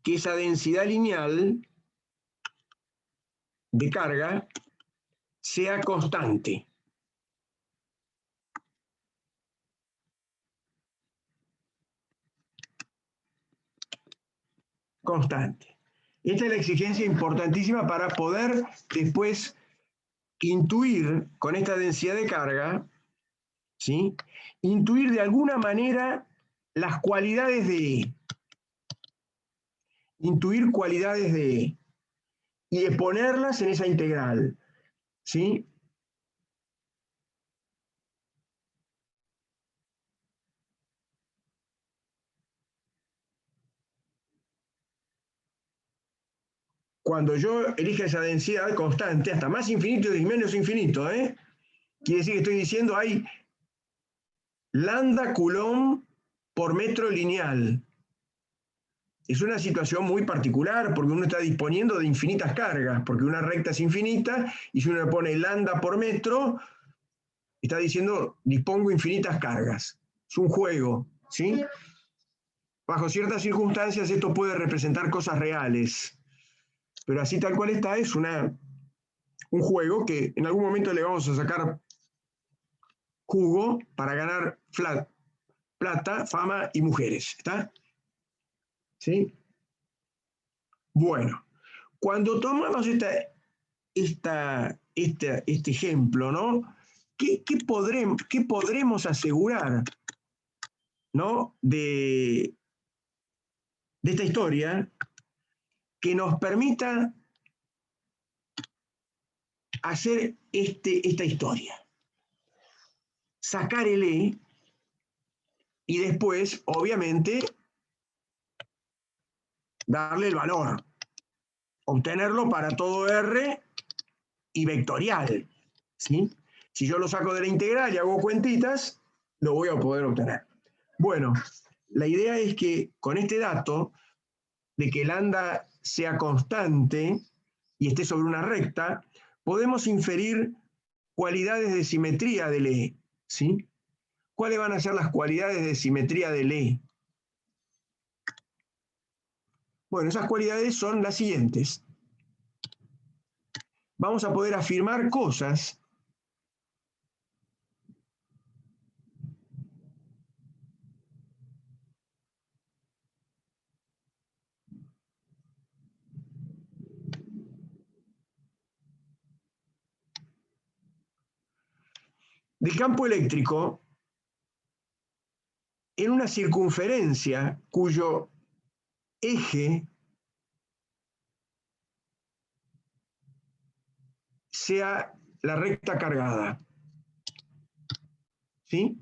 que esa densidad lineal de carga sea constante. Constante. Esta es la exigencia importantísima para poder después intuir con esta densidad de carga, ¿sí? Intuir de alguna manera las cualidades de E. Intuir cualidades de E. Y de ponerlas en esa integral, ¿sí? Cuando yo elija esa densidad constante, hasta más infinito y menos infinito, quiere decir que estoy diciendo hay lambda coulomb por metro lineal. Es una situación muy particular porque uno está disponiendo de infinitas cargas, porque una recta es infinita y si uno le pone lambda por metro, está diciendo dispongo infinitas cargas. Es un juego, ¿sí? Bajo ciertas circunstancias esto puede representar cosas reales, pero así tal cual está es un juego que en algún momento le vamos a sacar jugo para ganar plata, fama y mujeres. ¿Está? ¿Sí? Bueno, cuando tomamos este ejemplo, ¿no? ¿Qué podremos asegurar, ¿no? de esta historia que nos permita hacer esta historia? Sacar el E y después, obviamente, darle el valor, obtenerlo para todo R y vectorial, ¿sí? Si yo lo saco de la integral y hago cuentitas, lo voy a poder obtener. Bueno, la idea es que con este dato de que lambda sea constante y esté sobre una recta, podemos inferir cualidades de simetría del E, ¿sí? ¿Cuáles van a ser las cualidades de simetría del E? Bueno, esas cualidades son las siguientes. Vamos a poder afirmar cosas del campo eléctrico en una circunferencia cuyo eje sea la recta cargada. ¿Sí?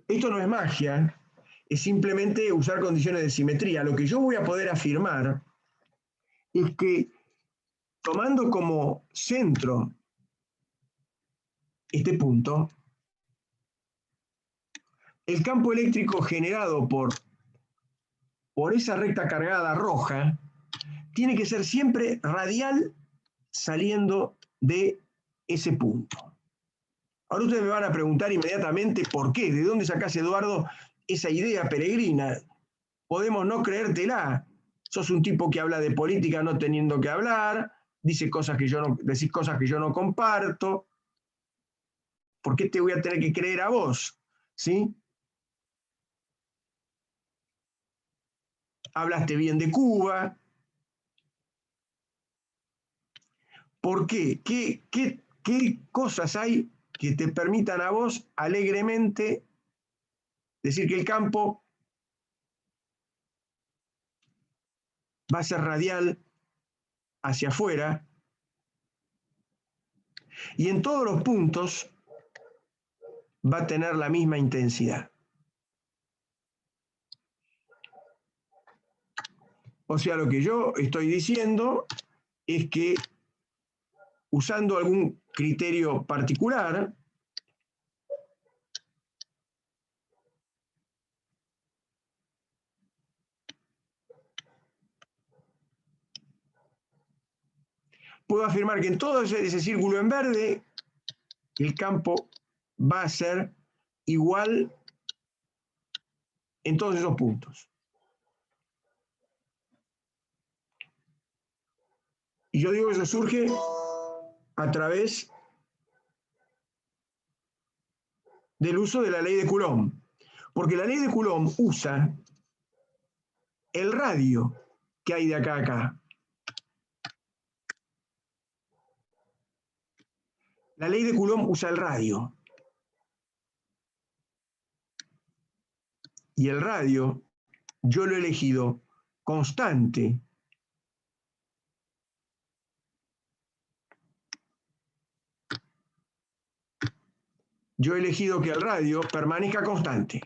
Esto no es magia, es simplemente usar condiciones de simetría. Lo que yo voy a poder afirmar es que tomando como centro este punto, el campo eléctrico generado por esa recta cargada roja tiene que ser siempre radial saliendo de ese punto. Ahora ustedes me van a preguntar inmediatamente por qué, de dónde sacás, Eduardo, esa idea peregrina. Podemos no creértela. Sos un tipo que habla de política no teniendo que hablar, decís cosas que yo no comparto. ¿Por qué te voy a tener que creer a vos? ¿Sí? Hablaste bien de Cuba. ¿Por qué? ¿Qué cosas hay que te permitan a vos alegremente decir que el campo va a ser radial hacia afuera y en todos los puntos va a tener la misma intensidad? O sea, lo que yo estoy diciendo es que usando algún criterio particular, puedo afirmar que en todo ese círculo en verde, el campo va a ser igual en todos esos puntos. Y yo digo que eso surge a través del uso de la ley de Coulomb. Porque la ley de Coulomb usa el radio que hay de acá a acá. La ley de Coulomb usa el radio. Y el radio yo lo he elegido constante. Yo he elegido que el radio permanezca constante.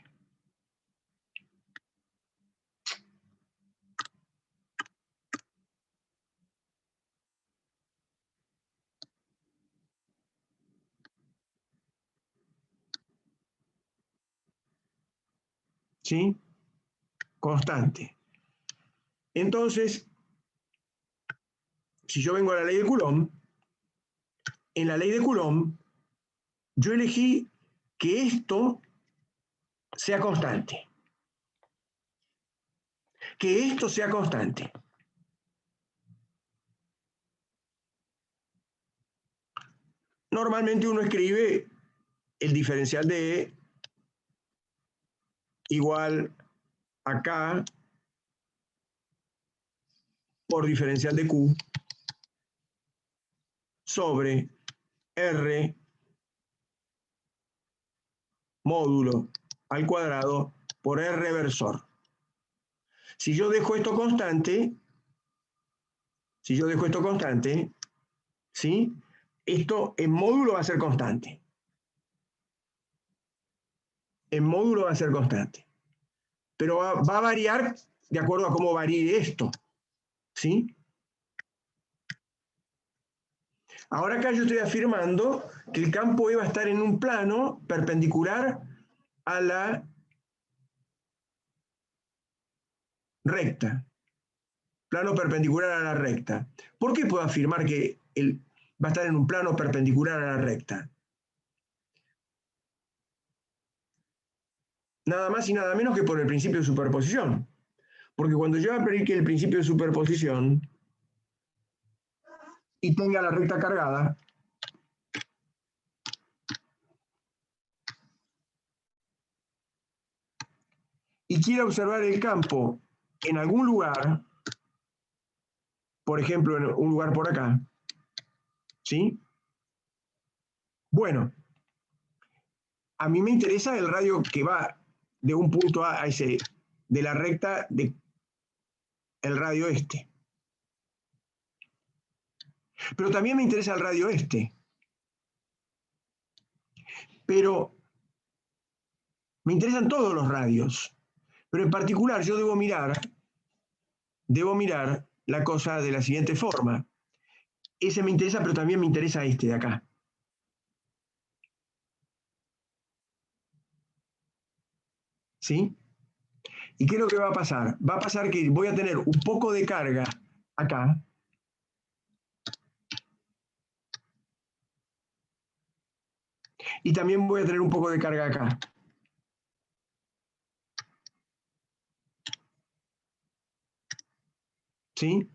¿Sí? Constante. Entonces, si yo vengo a la ley de Coulomb, en la ley de Coulomb, yo elegí que esto sea constante. Que esto sea constante. Normalmente uno escribe el diferencial de E igual a K por diferencial de Q sobre R módulo al cuadrado por R versor. Si yo dejo esto constante, ¿sí? Esto en módulo va a ser constante. En módulo va a ser constante. Pero va a variar de acuerdo a cómo varíe esto. ¿Sí? Ahora acá yo estoy afirmando que el campo E va a estar en un plano perpendicular a la recta. Plano perpendicular a la recta. ¿Por qué puedo afirmar que va a estar en un plano perpendicular a la recta? Nada más y nada menos que por el principio de superposición. Porque cuando yo aplique el principio de superposición y tenga la recta cargada, y quiera observar el campo en algún lugar, por ejemplo, en un lugar por acá, ¿sí? Bueno, a mí me interesa el radio que va de un punto A ese, de la recta de el radio este. Pero también me interesa el radio este. Pero me interesan todos los radios. Pero en particular yo debo mirar la cosa de la siguiente forma. Ese me interesa, pero también me interesa este de acá. ¿Sí? ¿Y qué es lo que va a pasar? Va a pasar que voy a tener un poco de carga acá. Y también voy a tener un poco de carga acá. ¿Sí?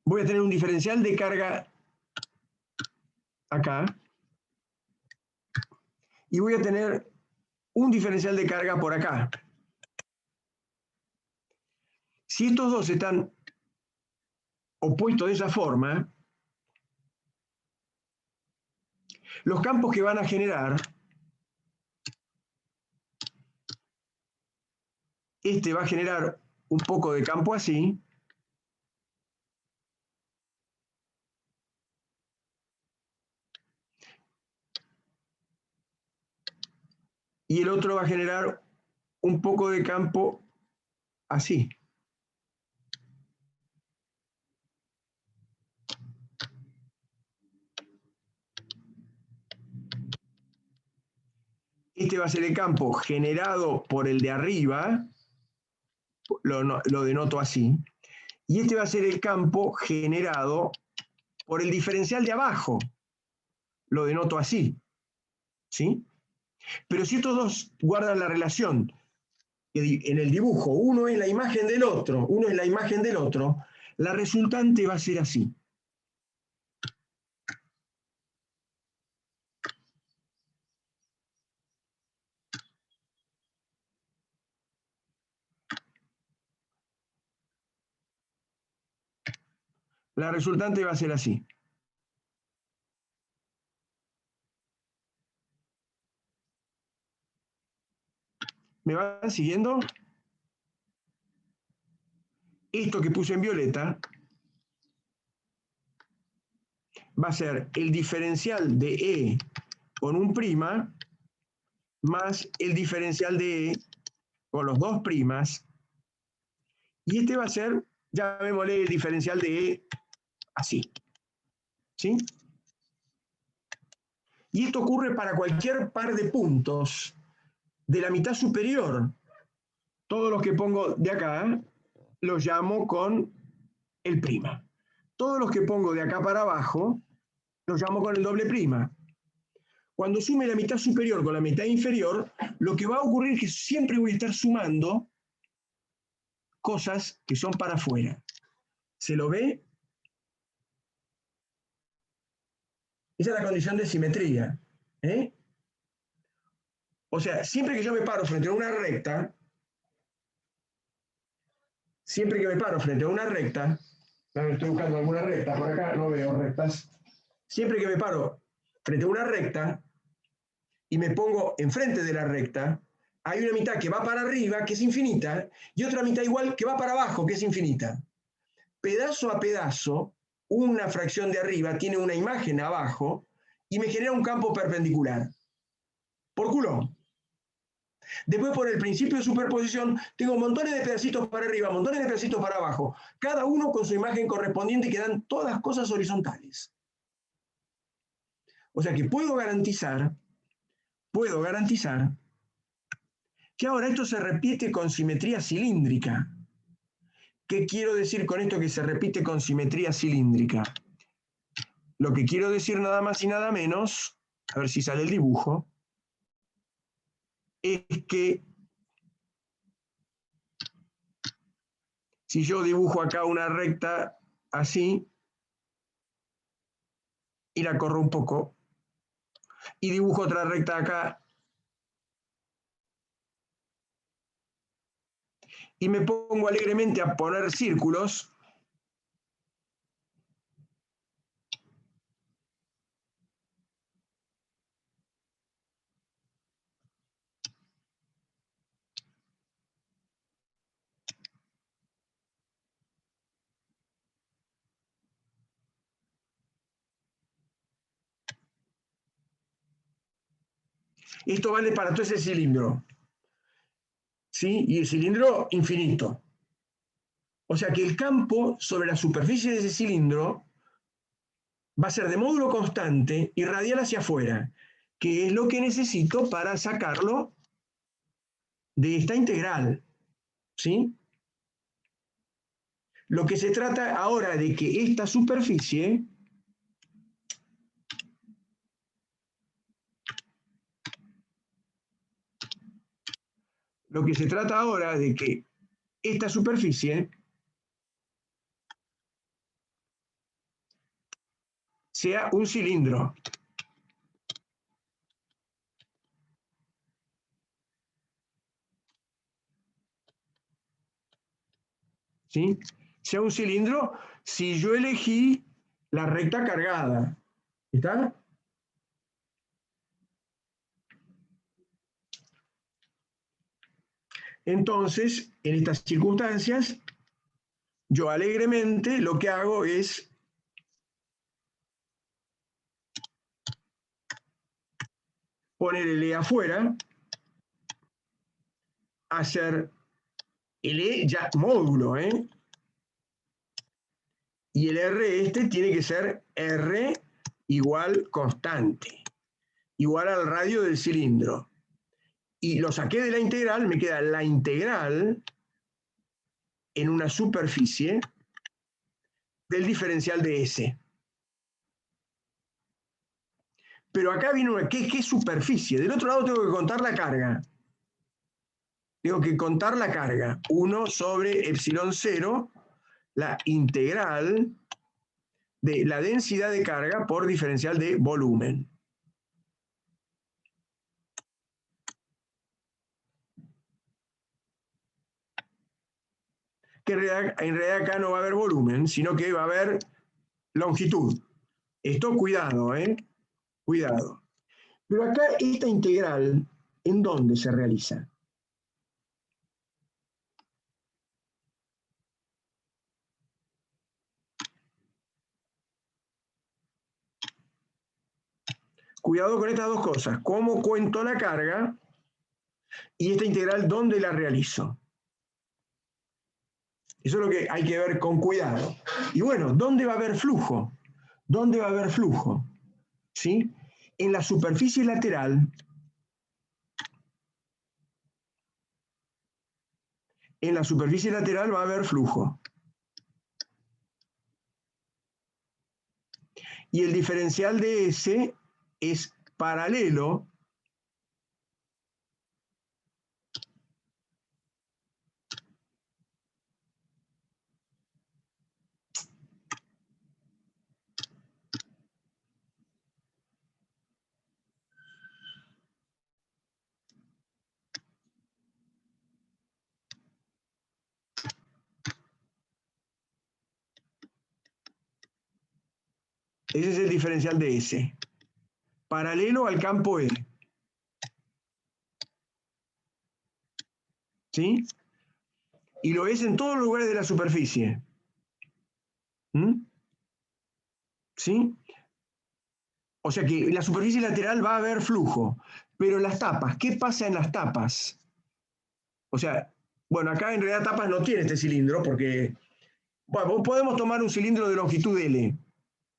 Voy a tener un diferencial de carga acá. Y voy a tener un diferencial de carga por acá. Si estos dos están opuestos de esa forma, los campos que van a generar, este va a generar un poco de campo así, y el otro va a generar un poco de campo así. Este va a ser el campo generado por el de arriba, lo denoto así, y este va a ser el campo generado por el diferencial de abajo, lo denoto así, ¿sí? Pero si estos dos guardan la relación en el dibujo, uno es la imagen del otro, la resultante va a ser así. La resultante va a ser así. ¿Me van siguiendo? Esto que puse en violeta va a ser el diferencial de E con un prima más el diferencial de E con los dos primas. Y este va a ser, llamémosle el diferencial de E así. ¿Sí? Y esto ocurre para cualquier par de puntos de la mitad superior. Todos los que pongo de acá los llamo con el prima. Todos los que pongo de acá para abajo los llamo con el doble prima. Cuando sume la mitad superior con la mitad inferior, lo que va a ocurrir es que siempre voy a estar sumando cosas que son para afuera. ¿Se lo ve? Esa es la condición de simetría. ¿Eh? O sea, siempre que yo me paro frente a una recta, a ver, estoy buscando alguna recta por acá, no veo rectas. Siempre que me paro frente a una recta y me pongo enfrente de la recta, hay una mitad que va para arriba, que es infinita, y otra mitad igual que va para abajo, que es infinita. Pedazo a pedazo, una fracción de arriba tiene una imagen abajo y me genera un campo perpendicular. Por Coulomb. Después, por el principio de superposición, tengo montones de pedacitos para arriba, montones de pedacitos para abajo, cada uno con su imagen correspondiente, que dan todas cosas horizontales. O sea que puedo garantizar que ahora esto se repite con simetría cilíndrica. ¿Qué quiero decir con esto que se repite con simetría cilíndrica? Lo que quiero decir nada más y nada menos, a ver si sale el dibujo, es que si yo dibujo acá una recta así, y la corro un poco, y dibujo otra recta acá, y me pongo alegremente a poner círculos, Esto vale para todo ese cilindro. ¿Sí? Y el cilindro infinito. O sea que el campo sobre la superficie de ese cilindro va a ser de módulo constante y radial hacia afuera, que es lo que necesito para sacarlo de esta integral. ¿Sí? Lo que se trata ahora de que esta superficie sea un cilindro. ¿Sí? Sea un cilindro si yo elegí la recta cargada. ¿Está? Entonces, en estas circunstancias, yo alegremente lo que hago es poner el E afuera, hacer el E ya módulo, ¿eh? Y el R este tiene que ser R igual constante, igual al radio del cilindro. Y lo saqué de la integral, me queda la integral en una superficie del diferencial de S. Pero acá viene una, ¿qué superficie? Del otro lado tengo que contar la carga. Tengo que contar la carga. 1 sobre epsilon 0, la integral de la densidad de carga por diferencial de volumen. Que en realidad acá no va a haber volumen, sino que va a haber longitud. Esto, cuidado, ¿eh? Cuidado. Pero acá esta integral, ¿en dónde se realiza? Cuidado con estas dos cosas. ¿Cómo cuento la carga? Y esta integral, ¿dónde la realizo? Eso es lo que hay que ver con cuidado. Y bueno, ¿dónde va a haber flujo? ¿Dónde va a haber flujo? ¿Sí? En la superficie lateral, va a haber flujo. Y el diferencial de S es paralelo ese es el diferencial de S. Paralelo al campo E. ¿Sí? Y lo es en todos los lugares de la superficie. ¿Mm? ¿Sí? O sea que en la superficie lateral va a haber flujo. Pero las tapas, ¿qué pasa en las tapas? O sea, bueno, acá en realidad tapas no tiene este cilindro porque, bueno, podemos tomar un cilindro de longitud L.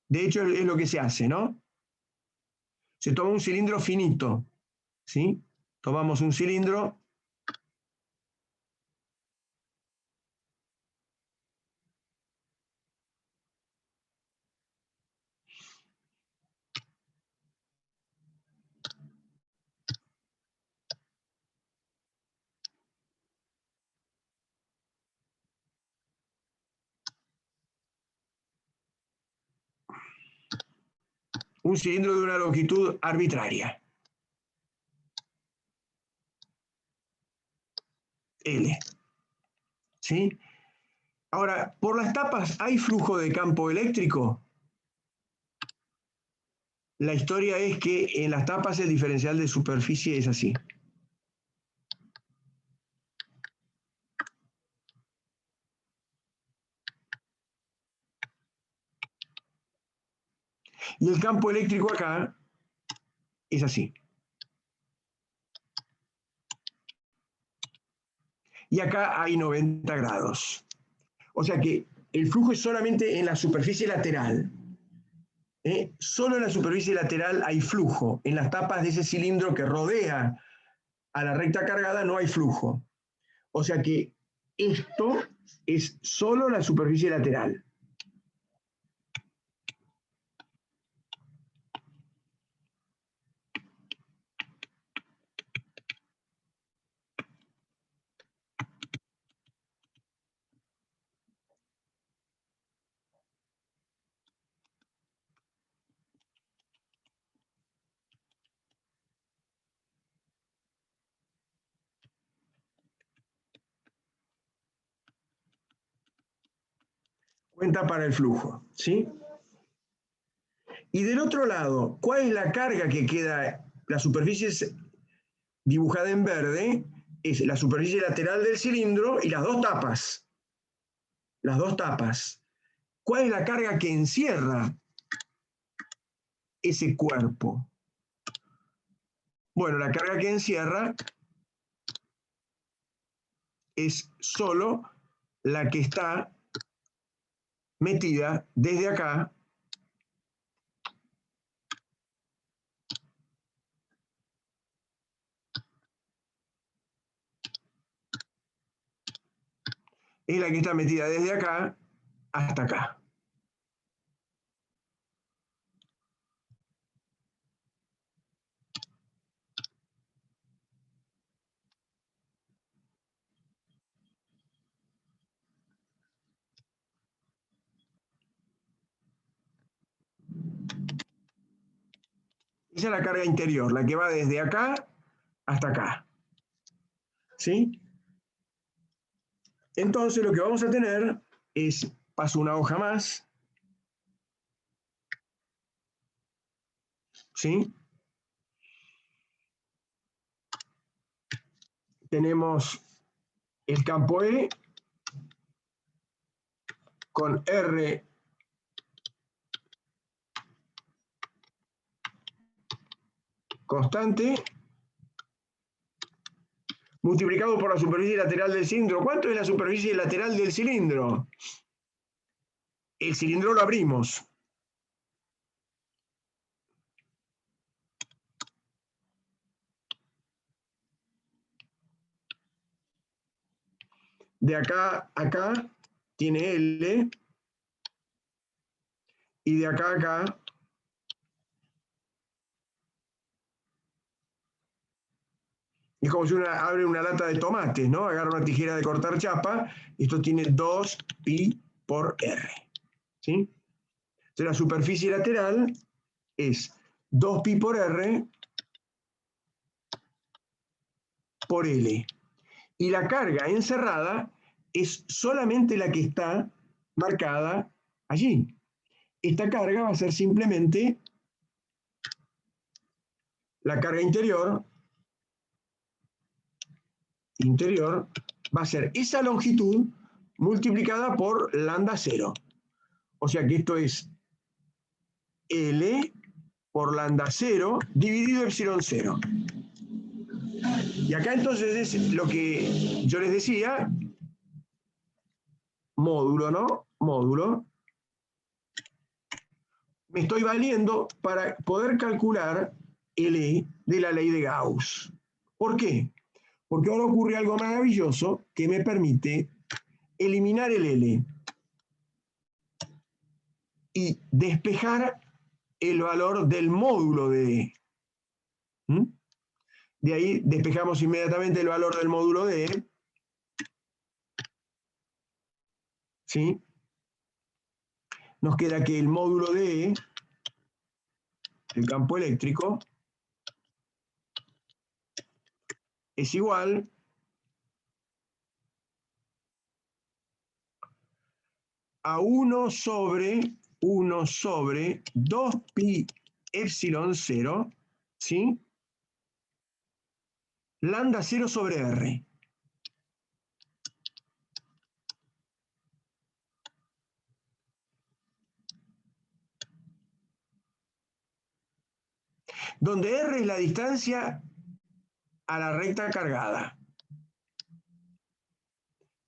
De hecho, es lo que se hace, ¿no? Se toma un cilindro finito, ¿sí? Tomamos un cilindro de una longitud arbitraria. L. ¿Sí? Ahora, ¿por las tapas hay flujo de campo eléctrico? La historia es que en las tapas el diferencial de superficie es así. Y el campo eléctrico acá es así. y acá hay 90 grados. O sea que el flujo es solamente en la superficie lateral. Solo en la superficie lateral hay flujo. En las tapas de ese cilindro que rodea a la recta cargada no hay flujo. O sea que esto es solo la superficie lateral. Cuenta para el flujo, ¿sí? Y del otro lado, ¿cuál es la carga que queda? La superficie dibujada en verde es la superficie lateral del cilindro y las dos tapas. Las dos tapas. ¿Cuál es la carga que encierra ese cuerpo? Bueno, la carga que encierra es solo la que está metida desde acá es la que está metida desde acá hasta acá. Esa es la carga interior, la que va desde acá hasta acá. ¿Sí? Entonces lo que vamos a tener es, paso una hoja más, ¿sí? Tenemos el campo E con R constante multiplicado por la superficie lateral del cilindro. ¿Cuánto es la superficie lateral del cilindro? El cilindro lo abrimos. De acá a acá tiene L y de acá a acá es como si uno abre una lata de tomates, ¿no? Agarra una tijera de cortar chapa, esto tiene 2pi por R, ¿sí? Entonces la superficie lateral es 2pi por R por L. Y la carga encerrada es solamente la que está marcada allí. Esta carga va a ser simplemente la carga interior va a ser esa longitud multiplicada por lambda 0. O sea que esto es L por lambda 0 dividido epsilon 0. Y acá entonces es lo que yo les decía, módulo, ¿no? Módulo. Me estoy valiendo para poder calcular el E de la ley de Gauss. ¿Por qué? Porque ahora ocurre algo maravilloso que me permite eliminar el L y despejar el valor del módulo de E. De ahí despejamos inmediatamente el valor del módulo de E. ¿Sí? Nos queda que el módulo de E, el campo eléctrico, es igual a 1 sobre 2pi epsilon 0, ¿sí? Lambda 0 sobre R. Donde R es la distancia a la recta cargada.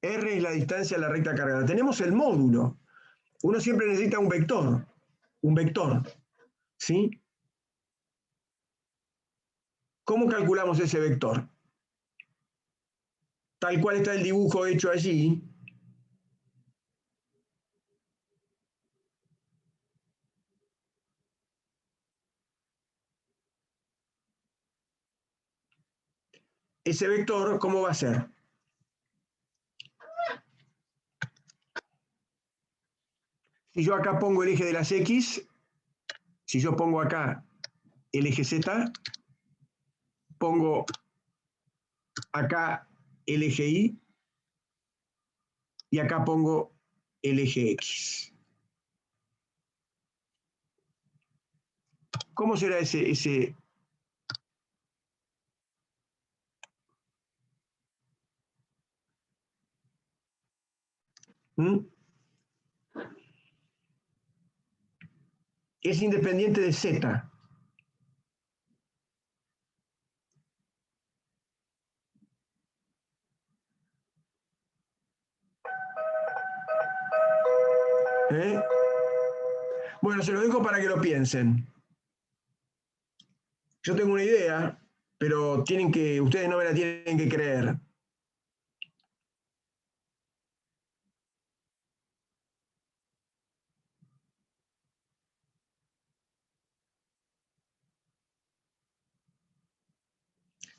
R es la distancia a la recta cargada. Tenemos el módulo. Uno siempre necesita un vector, ¿sí? ¿Cómo calculamos ese vector? Tal cual está el dibujo hecho allí. Ese vector, ¿cómo va a ser? Si yo acá pongo el eje de las X, si yo pongo acá el eje Z, pongo acá el eje Y y acá pongo el eje X. ¿Cómo será ese? ¿Mm? Es independiente de Z. ¿Eh? Bueno, se lo dejo para que lo piensen. Yo tengo una idea, pero ustedes no me la tienen que creer.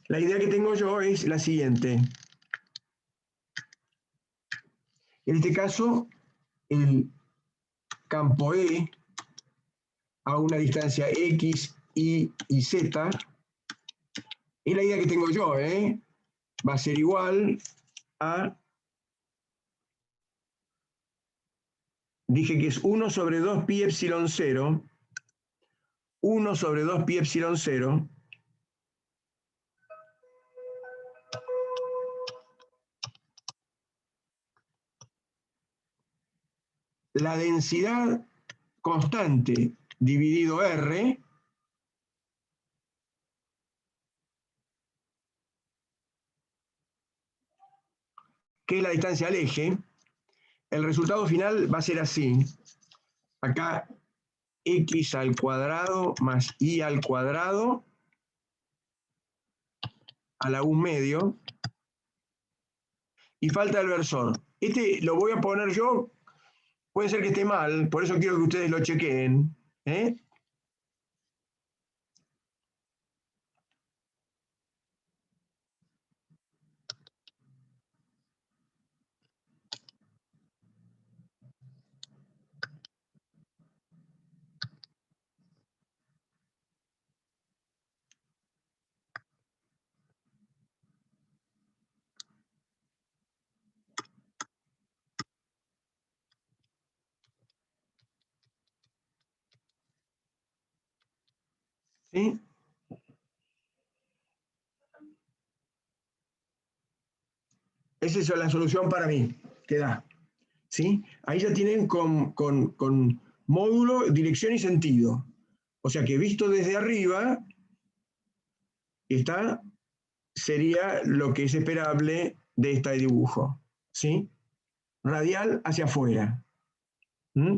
La idea que tengo yo es la siguiente. En este caso, el campo E a una distancia X, Y y Z, es la idea que tengo yo, va a ser igual a, dije que es 1 sobre 2 pi epsilon 0, 1 sobre 2 pi epsilon 0, la densidad constante dividido R, que es la distancia al eje. El resultado final va a ser así. Acá x al cuadrado más y al cuadrado a la 1 medio. Y falta el versor. Este lo voy a poner yo, puede ser que esté mal, por eso quiero que ustedes lo chequeen. ¿Sí? Esa es la solución para mí, que da. ¿Sí? Ahí ya tienen con módulo, dirección y sentido. O sea que visto desde arriba, sería lo que es esperable de este dibujo. ¿Sí? Radial hacia afuera. ¿Mm?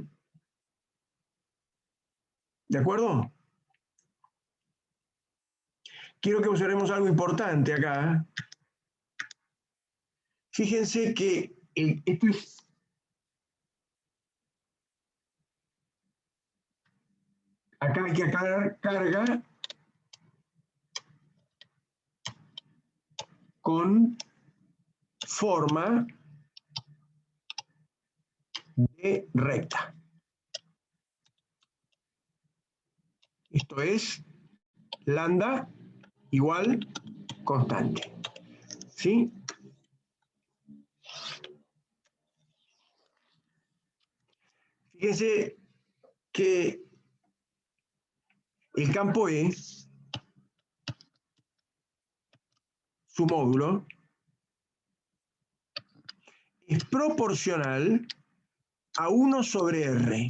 ¿De acuerdo? Quiero que observemos algo importante acá. Fíjense que esto es... Acá hay que aclarar carga con forma de recta. Esto es lambda igual constante. ¿Sí? Fíjense que el campo E, su módulo, es proporcional a 1 sobre R.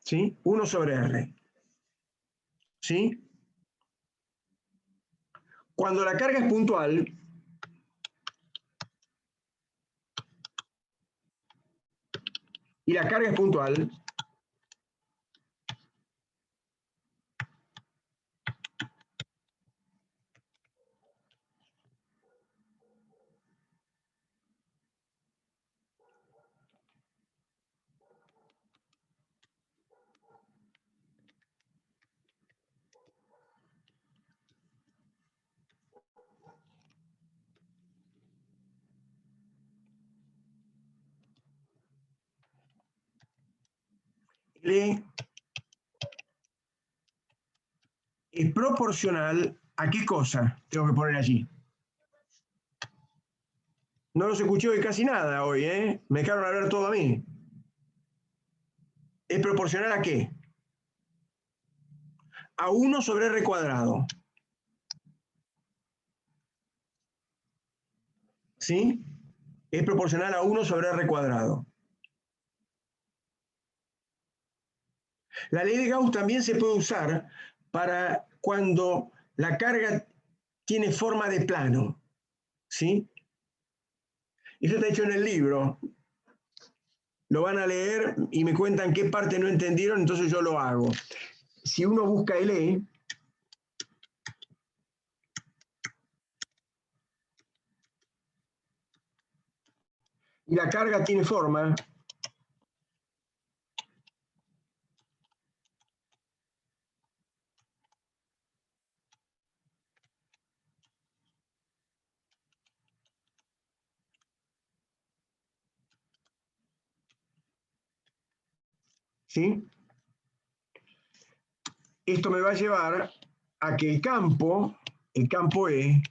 ¿Sí? 1 sobre R. ¿Sí? Cuando la carga es puntual, y la carga es puntual, L es proporcional a qué cosa tengo que poner allí. No los escuché hoy casi nada hoy, ¿eh? Me dejaron hablar todo a mí. ¿Es proporcional a qué? A 1 sobre R cuadrado. ¿Sí? Es proporcional a 1 sobre R cuadrado. La ley de Gauss también se puede usar para cuando la carga tiene forma de plano. ¿Sí? Eso está hecho en el libro. Lo van a leer y me cuentan qué parte no entendieron, entonces yo lo hago. Si uno busca L, y la carga tiene forma, ¿sí? Esto me va a llevar a que el campo E,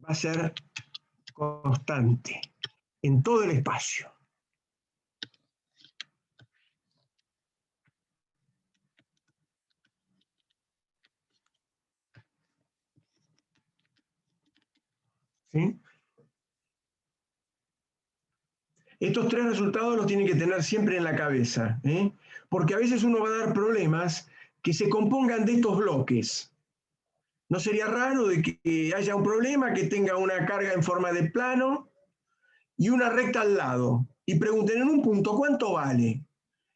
va a ser constante en todo el espacio. ¿Sí? Estos tres resultados los tienen que tener siempre en la cabeza, ¿eh? Porque a veces uno va a dar problemas que se compongan de estos bloques. No sería raro de que haya un problema que tenga una carga en forma de plano y una recta al lado. Y pregunten en un punto, ¿cuánto vale?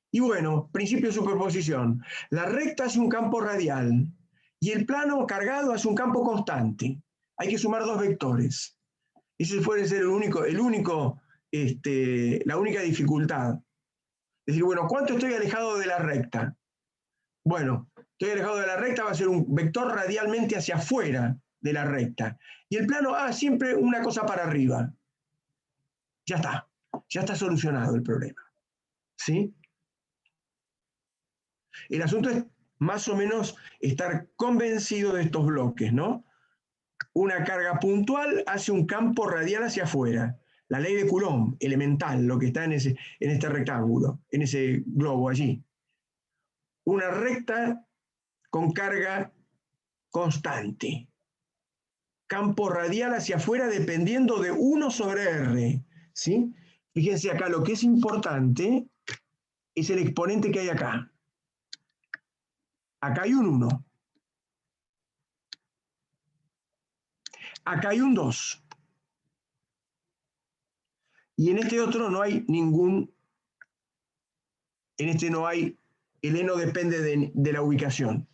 Y bueno, principio de superposición. La recta es un campo radial y el plano cargado es un campo constante. Hay que sumar dos vectores. Ese puede ser la única dificultad. Es decir, bueno, ¿cuánto estoy alejado de la recta? Bueno, estoy alejado de la recta, va a ser un vector radialmente hacia afuera de la recta. Y el plano siempre una cosa para arriba. Ya está solucionado el problema. ¿Sí? El asunto es más o menos estar convencido de estos bloques, ¿no? Una carga puntual hace un campo radial hacia afuera. La ley de Coulomb, elemental, lo que está en este rectángulo, en ese globo allí. Una recta con carga constante. Campo radial hacia afuera dependiendo de 1 sobre R. ¿Sí? Fíjense acá, lo que es importante es el exponente que hay acá. Acá hay un 1. Acá hay un 2. Y en este otro no hay ningún, en este no hay, el E no depende de la ubicación.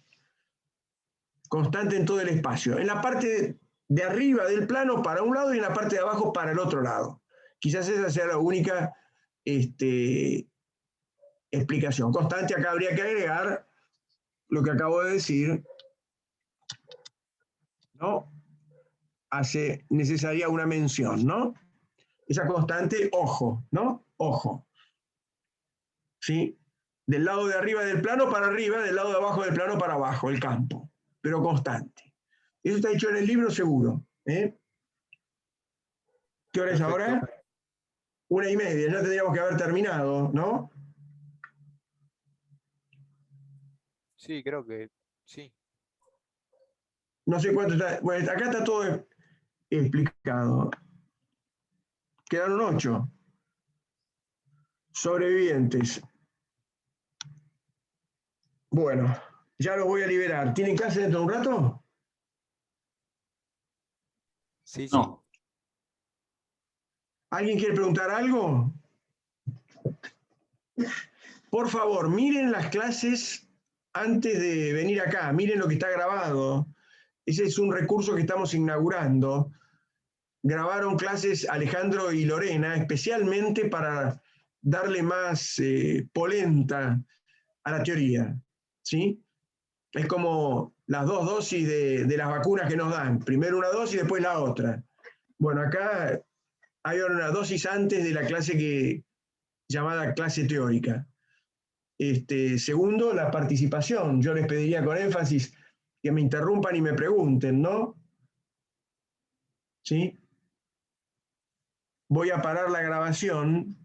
Constante en todo el espacio. En la parte de arriba del plano para un lado y en la parte de abajo para el otro lado. Quizás esa sea la única explicación. Constante, acá habría que agregar lo que acabo de decir, ¿no? Hace necesaria una mención, ¿no? Esa constante, ojo, ¿no? Ojo. ¿Sí? Del lado de arriba del plano para arriba, del lado de abajo del plano para abajo, el campo, pero constante. Eso está dicho en el libro seguro. ¿Eh? ¿Qué hora es ahora? 1:30, ya tendríamos que haber terminado, ¿no? Sí, creo que sí. No sé cuánto está. Bueno, acá está todo explicado. Quedaron 8. Sobrevivientes. Bueno, ya los voy a liberar. ¿Tienen clase dentro de un rato? Sí, sí. No. ¿Alguien quiere preguntar algo? Por favor, miren las clases antes de venir acá, miren lo que está grabado. Ese es un recurso que estamos inaugurando. Grabaron clases Alejandro y Lorena, especialmente para darle más polenta a la teoría, ¿sí? Es como las dos dosis de las vacunas que nos dan. Primero una dosis y después la otra. Bueno, acá hay una dosis antes de la clase llamada clase teórica. Segundo, la participación. Yo les pediría con énfasis que me interrumpan y me pregunten, ¿no? ¿Sí? Voy a parar la grabación